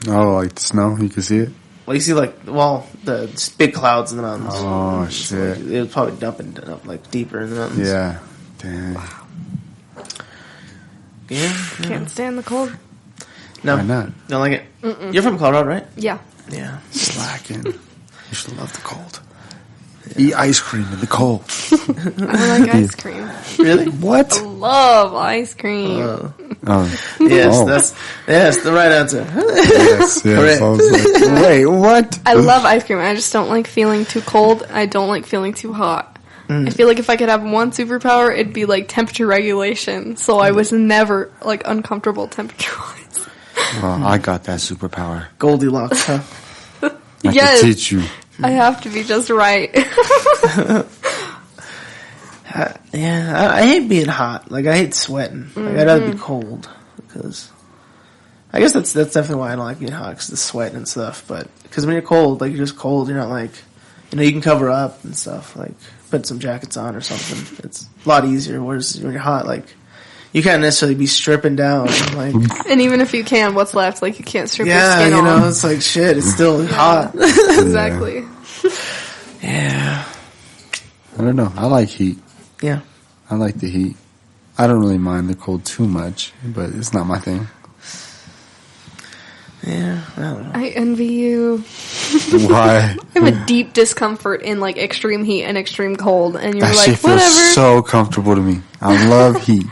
Oh, like the snow? You can see it? Well, you see the just big clouds in the mountains. Oh shit! Like, it was probably dumping up like deeper in the mountains. Yeah. Damn. Wow. Yeah. Can't stand the cold. No. Why not? Don't like it. You're from Colorado, right? Yeah. Yeah. Slacking. You should love the cold. Eat ice cream in the cold. I like ice cream. Really? What? I love ice cream. Yes, that's the right answer. Yes. I was like, wait, what? I love ice cream. I just don't like feeling too cold. I don't like feeling too hot. I feel like if I could have one superpower, it'd be like temperature regulation. So I was never like uncomfortable temperature-wise. Well, I got that superpower. Goldilocks, huh? I Yes. can teach you. I have to be just right. Yeah, I hate being hot. Like, I hate sweating. Like, I'd rather be cold. Because I guess that's definitely why I don't like being hot, because the sweat and stuff. But because when you're cold, like, you're just cold. You're not like, you can cover up and stuff. Like, put some jackets on or something. It's a lot easier. Whereas when you're hot, like, you can't necessarily be stripping down. Like, And even if you can, what's left? Like, you can't strip your skin you know, off. it's like, shit, it's still hot. Exactly. Yeah. I don't know. I like heat. Yeah. I like the heat. I don't really mind the cold too much, but it's not my thing. Yeah, I don't know. I envy you. Why? I have a deep discomfort in like extreme heat and extreme cold, and you're That like, shit feels whatever. so comfortable to me. I love heat.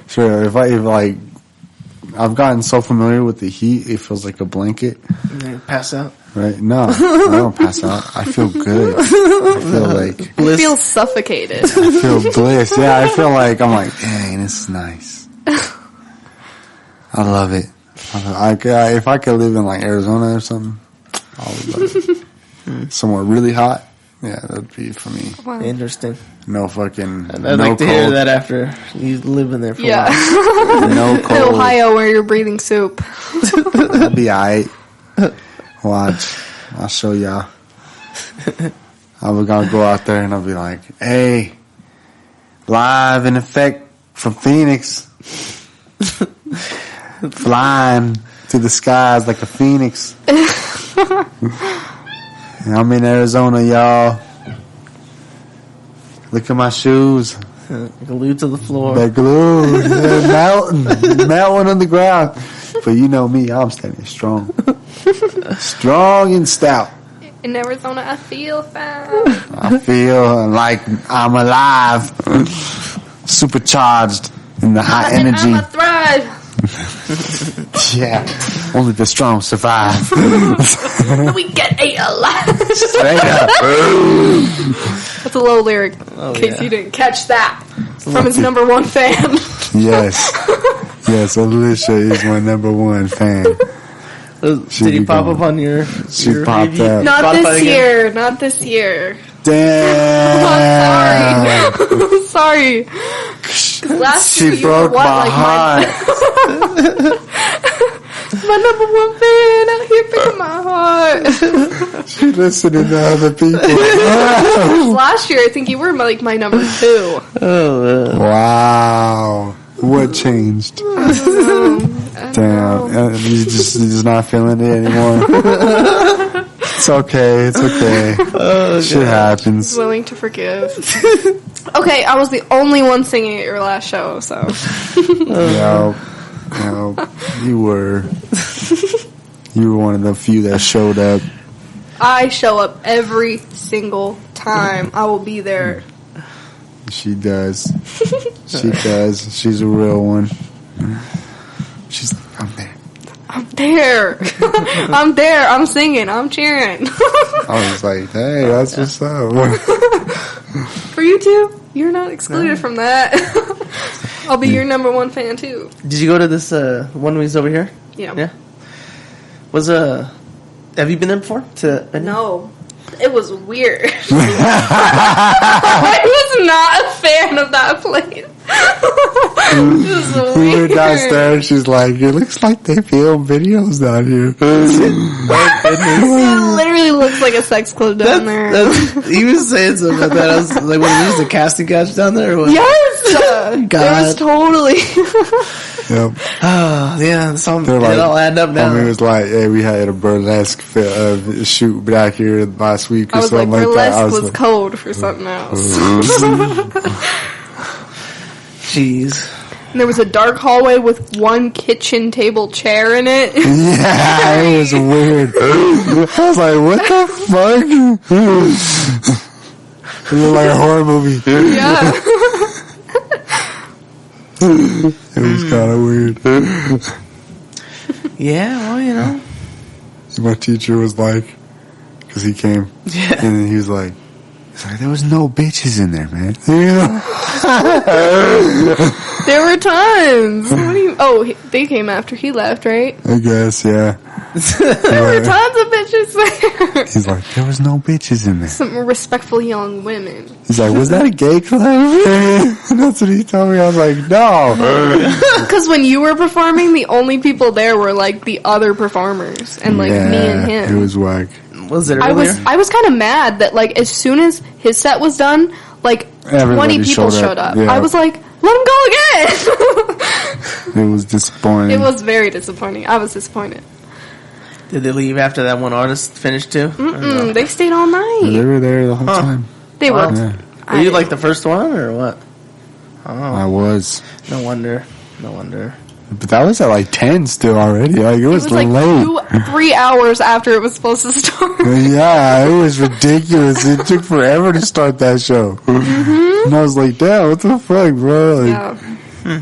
Sure, if I've gotten so familiar with the heat, it feels like a blanket. And then pass out. Right? No, I don't pass out. I feel good. I feel like I feel suffocated. I feel bliss. Yeah, I feel like I'm like, dang, this is nice. I love it. If I could live in like Arizona or something, I would love it. Somewhere really hot, yeah, that'd be for me. Wow. Interesting. No fucking. I'd no like to cold. hear that after you live in there for a Yeah. while. No In cold. Ohio, where you're breathing soup. I'll be alright. Watch. I'll show y'all. I'm gonna go out there and I'll be like, hey, live in effect from Phoenix. Flying to the skies like a phoenix. And I'm in Arizona, y'all. Look at my shoes. Glued to the floor. They're glued. They're melting on the ground. But you know me, I'm standing strong. Strong and stout. In Arizona, I feel fine. I feel like I'm alive. Supercharged in the high energy. I'ma thrive. Yeah. Only the strong survive. We get ate alive. Straight up. That's a low lyric, in case you didn't catch that. From his number one fan. Yes. Yes, Alisha is my number one fan. Did he pop up on your popped review? up. Not Spotify this again? year. Not this year. Damn. I'm sorry. 'Cause last year She you broke were what, my like heart. my number one fan out here picking my heart. She listening to other people. Last year, I think you were like my number two. Wow. What changed? Damn. You're just not feeling it anymore. It's okay. It's okay. Shit happens. Willing to forgive. Okay, I was the only one singing at your last show, so. No, you were one of the few that showed up. I show up every single time. I will be there. She does. She does. She's a real one. She's like, I'm there. I'm there. I'm there. I'm singing. I'm cheering. I was like, hey, that's what's up. For you too. You're not excluded from that. I'll be your number one fan too. Did you go to this one was over here? Yeah. Yeah. Have you been there before? No. It was weird. I was not a fan of that place. It was weird. We were downstairs. She's like, it looks like they film videos down here. It literally looks like a sex club down there. He was saying something about that. I was like, when he used the casting couch down there? Or what? Yes! God. It was totally... Yep. Oh, yeah. It Like, all added up now. I mean, it was like, hey, we had a burlesque shoot back here last week or something like that. Burlesque was code for something else. Jeez. And there was a dark hallway with one kitchen table chair in it. Yeah, it was weird. I was like, what the fuck? It looked like a horror movie. Yeah. It was kind of weird. Yeah, well, you know. My teacher was like, because he came, and then he was like, there was no bitches in there, man. There were tons. They came after he left, right? I guess, yeah. There were tons of bitches there. He's like, there was no bitches in there. Some respectful young women. He's like, was that a gay club? And that's what he told me. I was like, no. Because when you were performing, the only people there were like the other performers and like me and him. It was whack. Was it earlier? I was kind of mad that like as soon as his set was done, like Everybody 20 people showed up. Yeah. I was like, let him go again. It was disappointing. It was very disappointing. I was disappointed. Did they leave after that one artist finished too? Mm-mm, they stayed all night. They were there the whole time. They were. Yeah. Were you like the first one or what? Oh, I was. no wonder. But that was at like 10 still already. Like, it was like late. 3 hours after it was supposed to start. Yeah, it was ridiculous. It took forever to start that show. Mm-hmm. And I was like, damn, what the fuck, bro? Like, Yeah.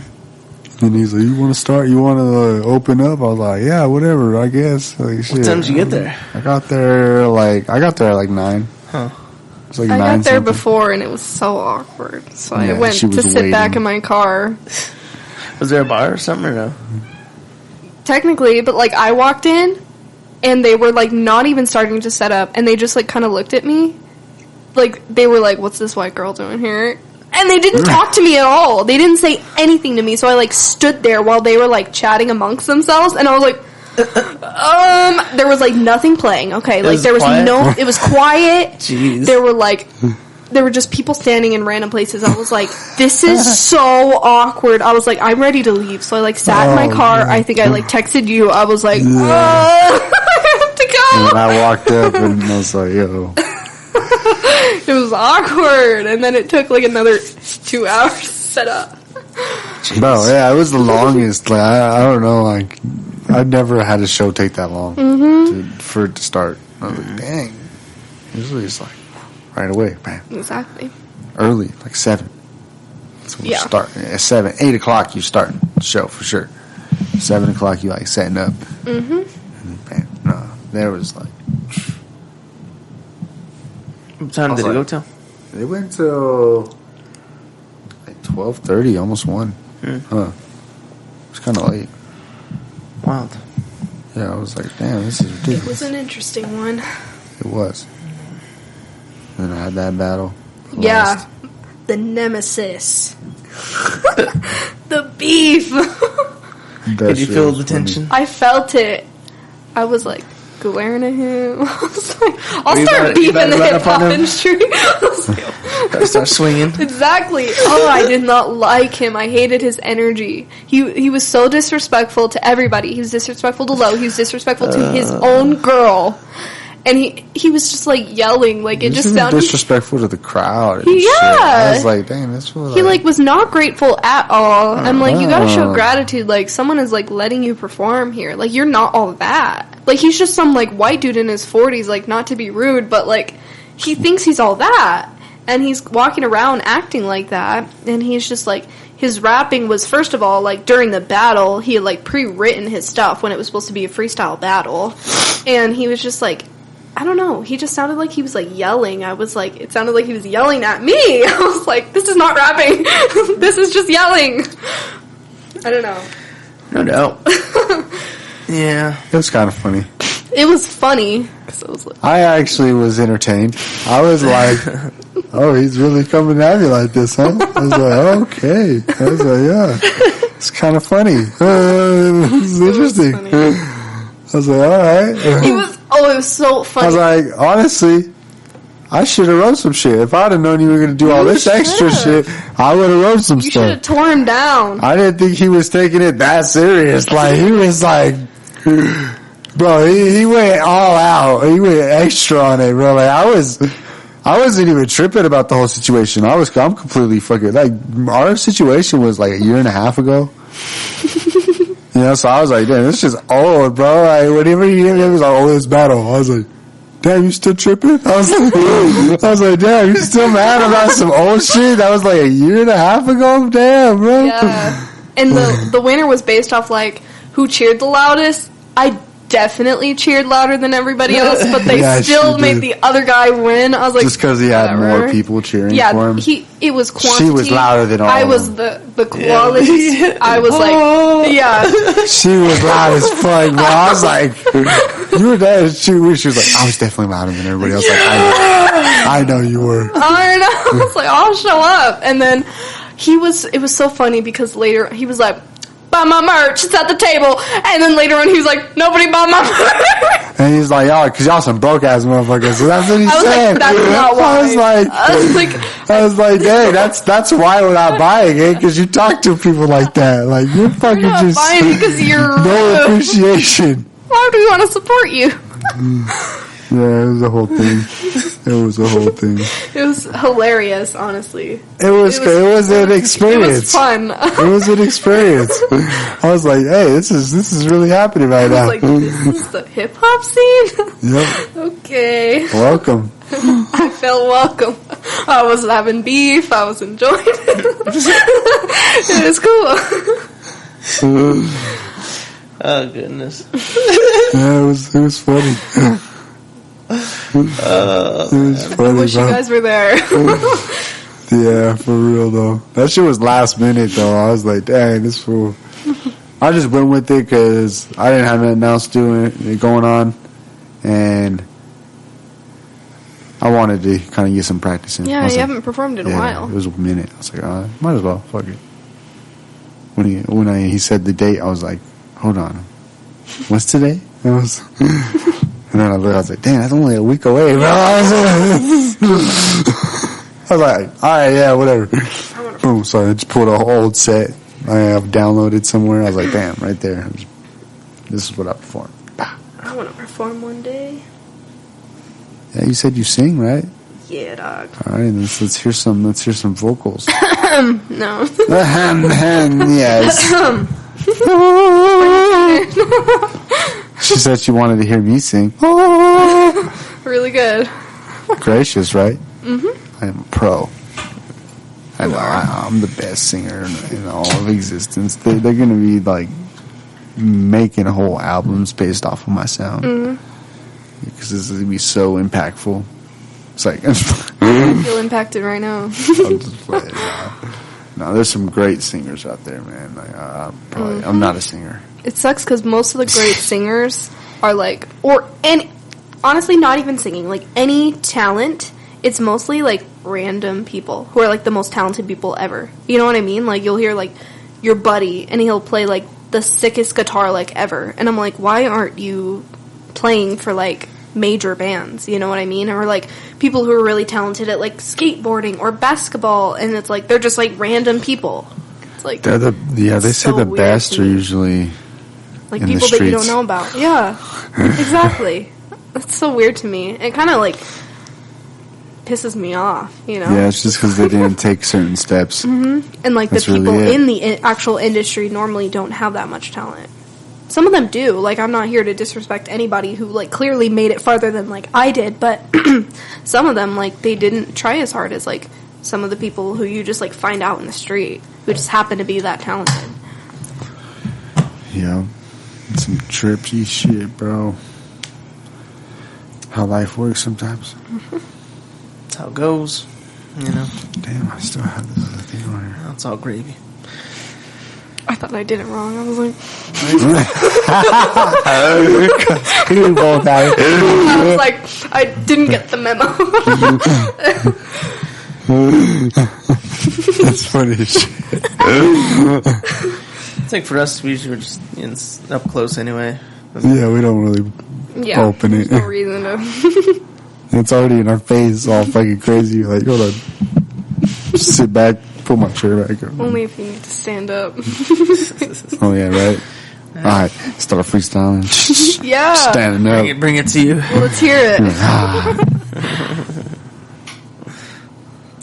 And he's like, you want to start? You want to open up? I was like, yeah, whatever, I guess. Like, shit. What time did you get there? I got there at like 9. Huh. It was like I 9 got there something. before and it was so awkward. So I Yeah, went she to was sit back waiting. in my car. Was there a bar or something or no? Technically, but like I walked in and they were like not even starting to set up and they just like kind of looked at me. Like they were like, what's this white girl doing here? And they didn't talk to me at all. They didn't say anything to me. So I like stood there while they were like chatting amongst themselves and I was like, there was like nothing playing. Okay. Like there was quiet? it was quiet. Jeez. There were just people standing in random places. I was like, this is so awkward. I was like, I'm ready to leave. So I like sat in my car. God. I think I like texted you. I was like, I have to go. And I walked up and I was like, yo. It was awkward. And then it took like another 2 hours to set up. Bro, yeah, it was the longest. Like, I don't know, like, I've never had a show take that long for it to start. I was like, dang. Usually it's like right away, man. Exactly. Early, like 7. That's when you Yeah. start. At 7, 8 o'clock you start the show for sure. 7 o'clock you like setting up. Mm-hmm. And man, no, there was like. What time did it go till? It went till like 12:30, almost 1. Huh. It's kind of late. Wild. Yeah, I was like, damn, this is ridiculous. It was an interesting one. It was. Then I had that battle. Yeah. Last. The nemesis. The beef. Did you feel the tension? I felt it. I was like glaring at him. I was like, I'll You start better- you beefing better the run hip up on hop him. industry. I was like, Gotta start swinging. exactly. Oh, I did not like him. I hated his energy. He was so disrespectful to everybody. He was disrespectful to Lo. He was disrespectful to his own girl. And he was just like yelling. Like it just sounded disrespectful to the crowd. And Yeah. shit. I was like, dang, that's what. he like was not grateful at all. I'm like, you gotta show gratitude. Like someone is like letting you perform here. Like you're not all that. Like he's just some like white dude in his 40s. Like not to be rude, but like he thinks he's all that. And he's walking around acting like that, and he's just like, his rapping was, first of all, like, during the battle, he had, like, pre-written his stuff when it was supposed to be a freestyle battle, and he was just like, I don't know, he just sounded like he was, like, yelling. I was like, it sounded like he was yelling at me. I was like, this is not rapping. This is just yelling. I don't know. No doubt. Yeah. It was kind of funny. It was funny. So was like, I actually was entertained. I was like, oh, he's really coming at me like this, huh? I was like, okay. I was like, yeah. It's kind of funny. It's interesting. I was like, all right. It was so funny. I was like, honestly, I should have wrote some shit. If I'd have known you were going to do all this extra shit, I would have wrote some stuff. You should have tore him down. I didn't think he was taking it that serious. Like, he was like... Bro, he went all out. He went extra on it, bro. Like, I wasn't even tripping about the whole situation. I'm completely fucking, like, our situation was like a year and a half ago. You know, so I was like, damn, this is old, bro. Like, whenever he was like, oh, this battle. I was like, damn, you still tripping? I was like, damn, you still mad about some old shit? That was like a year and a half ago? Damn, bro. Yeah. And the winner was based off, like, who cheered the loudest. I definitely cheered louder than everybody else, but they still made the other guy win. I was like, just because he had more people cheering for him. It was quantity. She was louder than all I of was them. the quality. Yeah. I was like, yeah. She was loud as fuck, bro. I was like, you were there. She was like, I was definitely louder than everybody else. Like, I know you were. I know. I was like, I'll show up. And then it was so funny because later he was like, buy my merch, it's at the table. And then later on he was like, nobody bought my merch. And he's like, y'all, cause y'all some broke ass motherfuckers. So that's what he said. Like, that's not why. I was like, dang, that's why we're not buying it, cause you talk to people like that. Like, you're fucking not just buying because you're no appreciation. Why do we want to support you? Yeah, it was a whole thing. It was hilarious, honestly. It was an experience. It was fun. It was an experience. I was like, hey, this is really happening right now. I was like, this is the hip hop scene? Yep. Okay. Welcome. I felt welcome. I was having beef. I was enjoying it. It was cool. Oh, goodness. Yeah, it was funny. It was funny. I wish you guys were there. Yeah, for real though. That shit was last minute though. I was like, dang, this fool. I just went with it because I didn't have nothing else going on, and I wanted to kind of get some practice in. Yeah, you haven't performed in a while. It was a minute. I was like, might as well. Fuck it. When he said the date, I was like, hold on, what's today? And then I was like, damn, that's only a week away, bro. I was like, alright, yeah, whatever. Boom, so I just pulled an old set I have downloaded somewhere. I was like, damn, right there. This is what I perform. I want to perform one day. Yeah, you said you sing, right? Yeah, dog. Alright, let's hear some vocals. No. Yes. She said she wanted to hear me sing. Really good. Gracious, right? Mm-hmm. I am a pro. I know I'm the best singer in all of existence. They're going to be like making whole albums based off of my sound. Because this is going to be so impactful. It's like I feel impacted right now. I'm just playing. No, there's some great singers out there, man. Like, I'm not a singer. It sucks because most of the great singers are like, honestly, not even singing. Like, any talent, it's mostly like random people who are like the most talented people ever. You know what I mean? Like, you'll hear like your buddy and he'll play like the sickest guitar like ever. And I'm like, why aren't you playing for like major bands? You know what I mean? Or like people who are really talented at like skateboarding or basketball, and it's like they're just like random people. It's like they say the best are usually like people that you don't know about. Yeah, exactly. That's so weird to me. It kind of like pisses me off, you know? Yeah, it's just because they didn't take certain steps. And like that's the people really in the actual industry normally don't have that much talent. some of them do. Like, I'm not here to disrespect anybody who, like, clearly made it farther than, like, I did, but some of them, like, they didn't try as hard as, like, some of the people who you just, like, find out in the street who just happen to be that talented. Yeah. Some trippy shit, bro. How life works sometimes. That's how it goes, you know. Damn, I still have this other thing on here. That's all gravy. I thought I did it wrong. I was like... I was like, I didn't get the memo. That's funny as shit. It's like for us, we usually were just up close anyway. Yeah, we don't really open it. There's no reason to. It's already in our face, all fucking crazy. Like, hold on. Just sit back, pull my chair back up. Only if you need to stand up. Oh, yeah, right? Alright, start freestyling. Yeah. Standing up. Bring it to you. Well, let's hear it.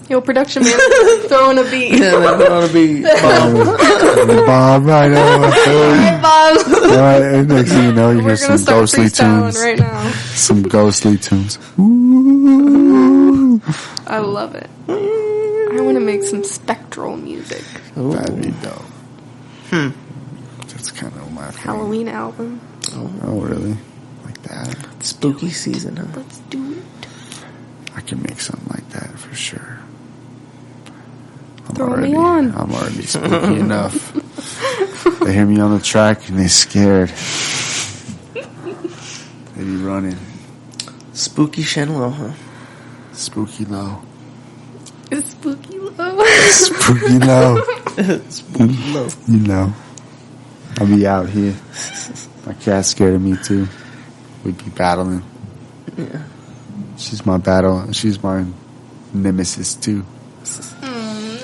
Yo, production man, throwing a beat. Yeah, throwing a beat. Bob, right now. Hey, Bob. Alright, and next thing you know, you hear some ghostly tunes. Right now. Some ghostly tunes. Ooh. I love it. I want to make some spectral music. Ooh. That'd be dope. That's kind of my thing. Halloween album. Oh, really? Like that? Spooky season, huh? Let's do it. I can make something like that for sure. Throw me on. I'm already spooky enough. They hear me on the track and they're scared. They be running. Spooky Shenlow, huh? Spooky low. It's spooky low. Spooky low. Spooky low. You know. I'll be out here. My cat's scared of me too. We'd be battling. Yeah. She's my battle. She's my nemesis too. No.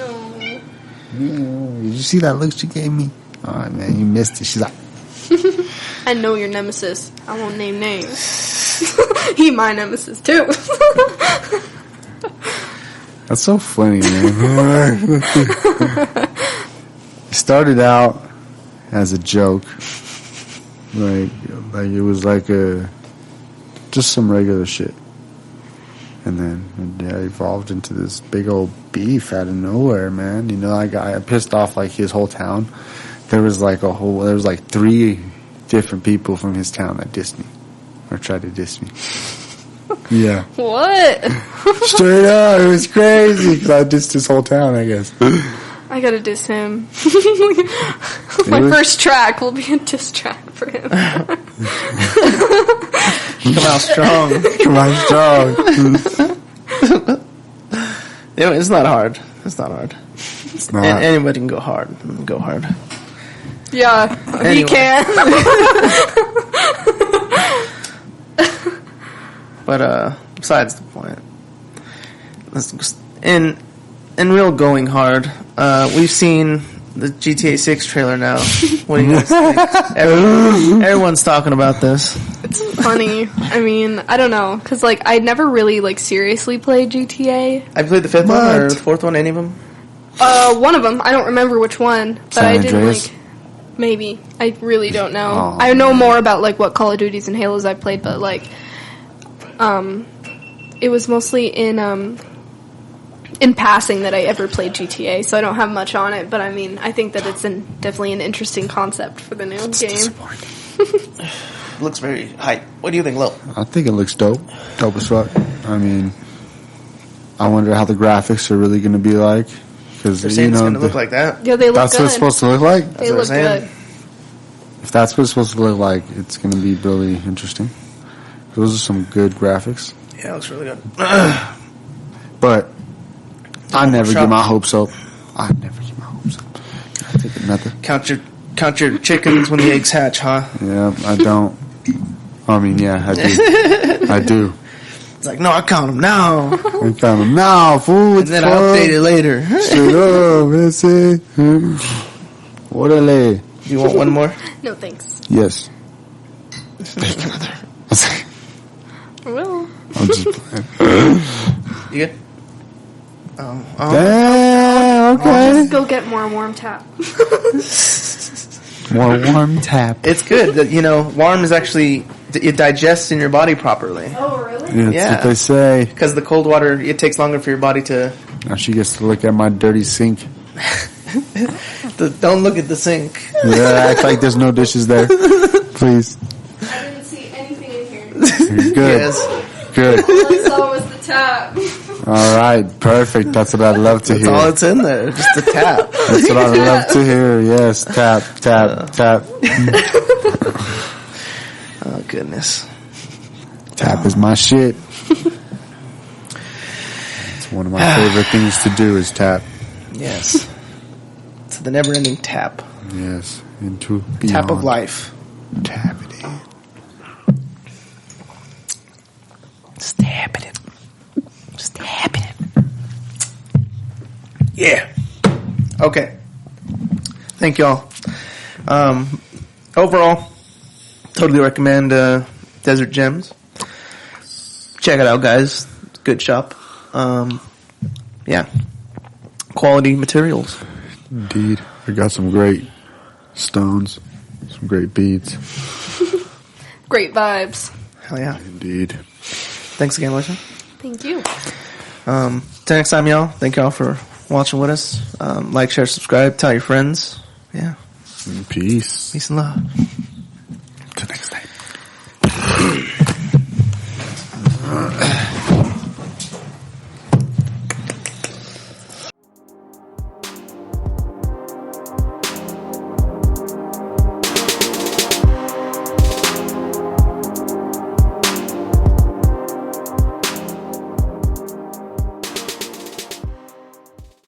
Did you see that look she gave me? Oh man, you missed it. She's like, I know your nemesis. I won't name names. He my nemesis too. that's so funny, man. It started out as a joke, like it was like just some regular shit. And then it evolved into this big old beef out of nowhere, man. You know, I pissed off like his whole town. There was like 3 different people from his town that dissed me. Or tried to diss me. Yeah. What? Straight up, it was crazy because I dissed his whole town, I guess. I gotta diss him. My first track will be a diss track for him. Come out strong. Come out strong. Yeah, it's not hard. It's not hard. It's not. Anybody can go hard. Go hard. Yeah, Anyway. he can. But besides the point, in real going hard, we've seen the GTA 6 trailer now. What do you guys think? Everyone's talking about this. It's funny. I mean, I don't know, because like I never really like seriously played GTA. I played the 5th one or the 4th one. Any of them? One of them. I don't remember which one, but San I didn't Andreas? like. Maybe I really don't know. Oh, I know more about like what Call of Duties and Halos I played, but like, it was mostly in passing that I ever played GTA, so I don't have much on it. But I mean, I think that it's definitely an interesting concept for the new game. It looks very hype. What do you think, Lil? I think it looks dope. Dope as fuck. I mean, I wonder how the graphics are really going to be like. Because They're saying it's going to look like that. Yeah, they look that's good. what it's supposed to look like? They look good. If that's what it's supposed to look like, it's going to be really interesting. Those are some good graphics. Yeah, it looks really good. But I never get my hopes up. I never get my hopes up. I think another. Count your chickens when the eggs hatch, huh? Yeah, I don't. I mean, yeah, I do. I do. It's like, no, I count them now. I count them now, fool. And then I update it later. Straight up, let's see. Orale. You want one more? No thanks. Yes. Take another. I will. I'm just playing. You good? Oh. Damn, I'll okay. just go get more warm tap. More warm tap. It's good. That, warm is actually, it digests in your body properly. Oh, really? Yeah, that's what they say. Because the cold water, it takes longer for your body to... Now she gets to look at my dirty sink. Don't look at the sink. Yeah, act like there's no dishes there. Please. I didn't see anything in here. You're good. Yes. Good. All I saw was the tap. All right, perfect. That's what I'd love to hear. That's all that's in there, just the tap. That's what I'd love to hear. Yes, tap, tap, tap. Oh, goodness. Tap is my shit. It's one of my favorite things to do is tap. Yes. It's the never-ending tap. Yes, into beyond. Tap of life. Tap it in. Just tap it in. Just tap it in. Yeah. Okay. Thank y'all. Overall, totally recommend Desert Gems. Check it out, guys. Good shop. Yeah. Quality materials. Indeed. I got some great stones, some great beads. Great vibes. Hell yeah. Indeed. Thanks again, Alisha. Thank you. Till next time, y'all. Thank y'all for watching with us. Like, share, subscribe. Tell your friends. Yeah. Peace. Peace and love.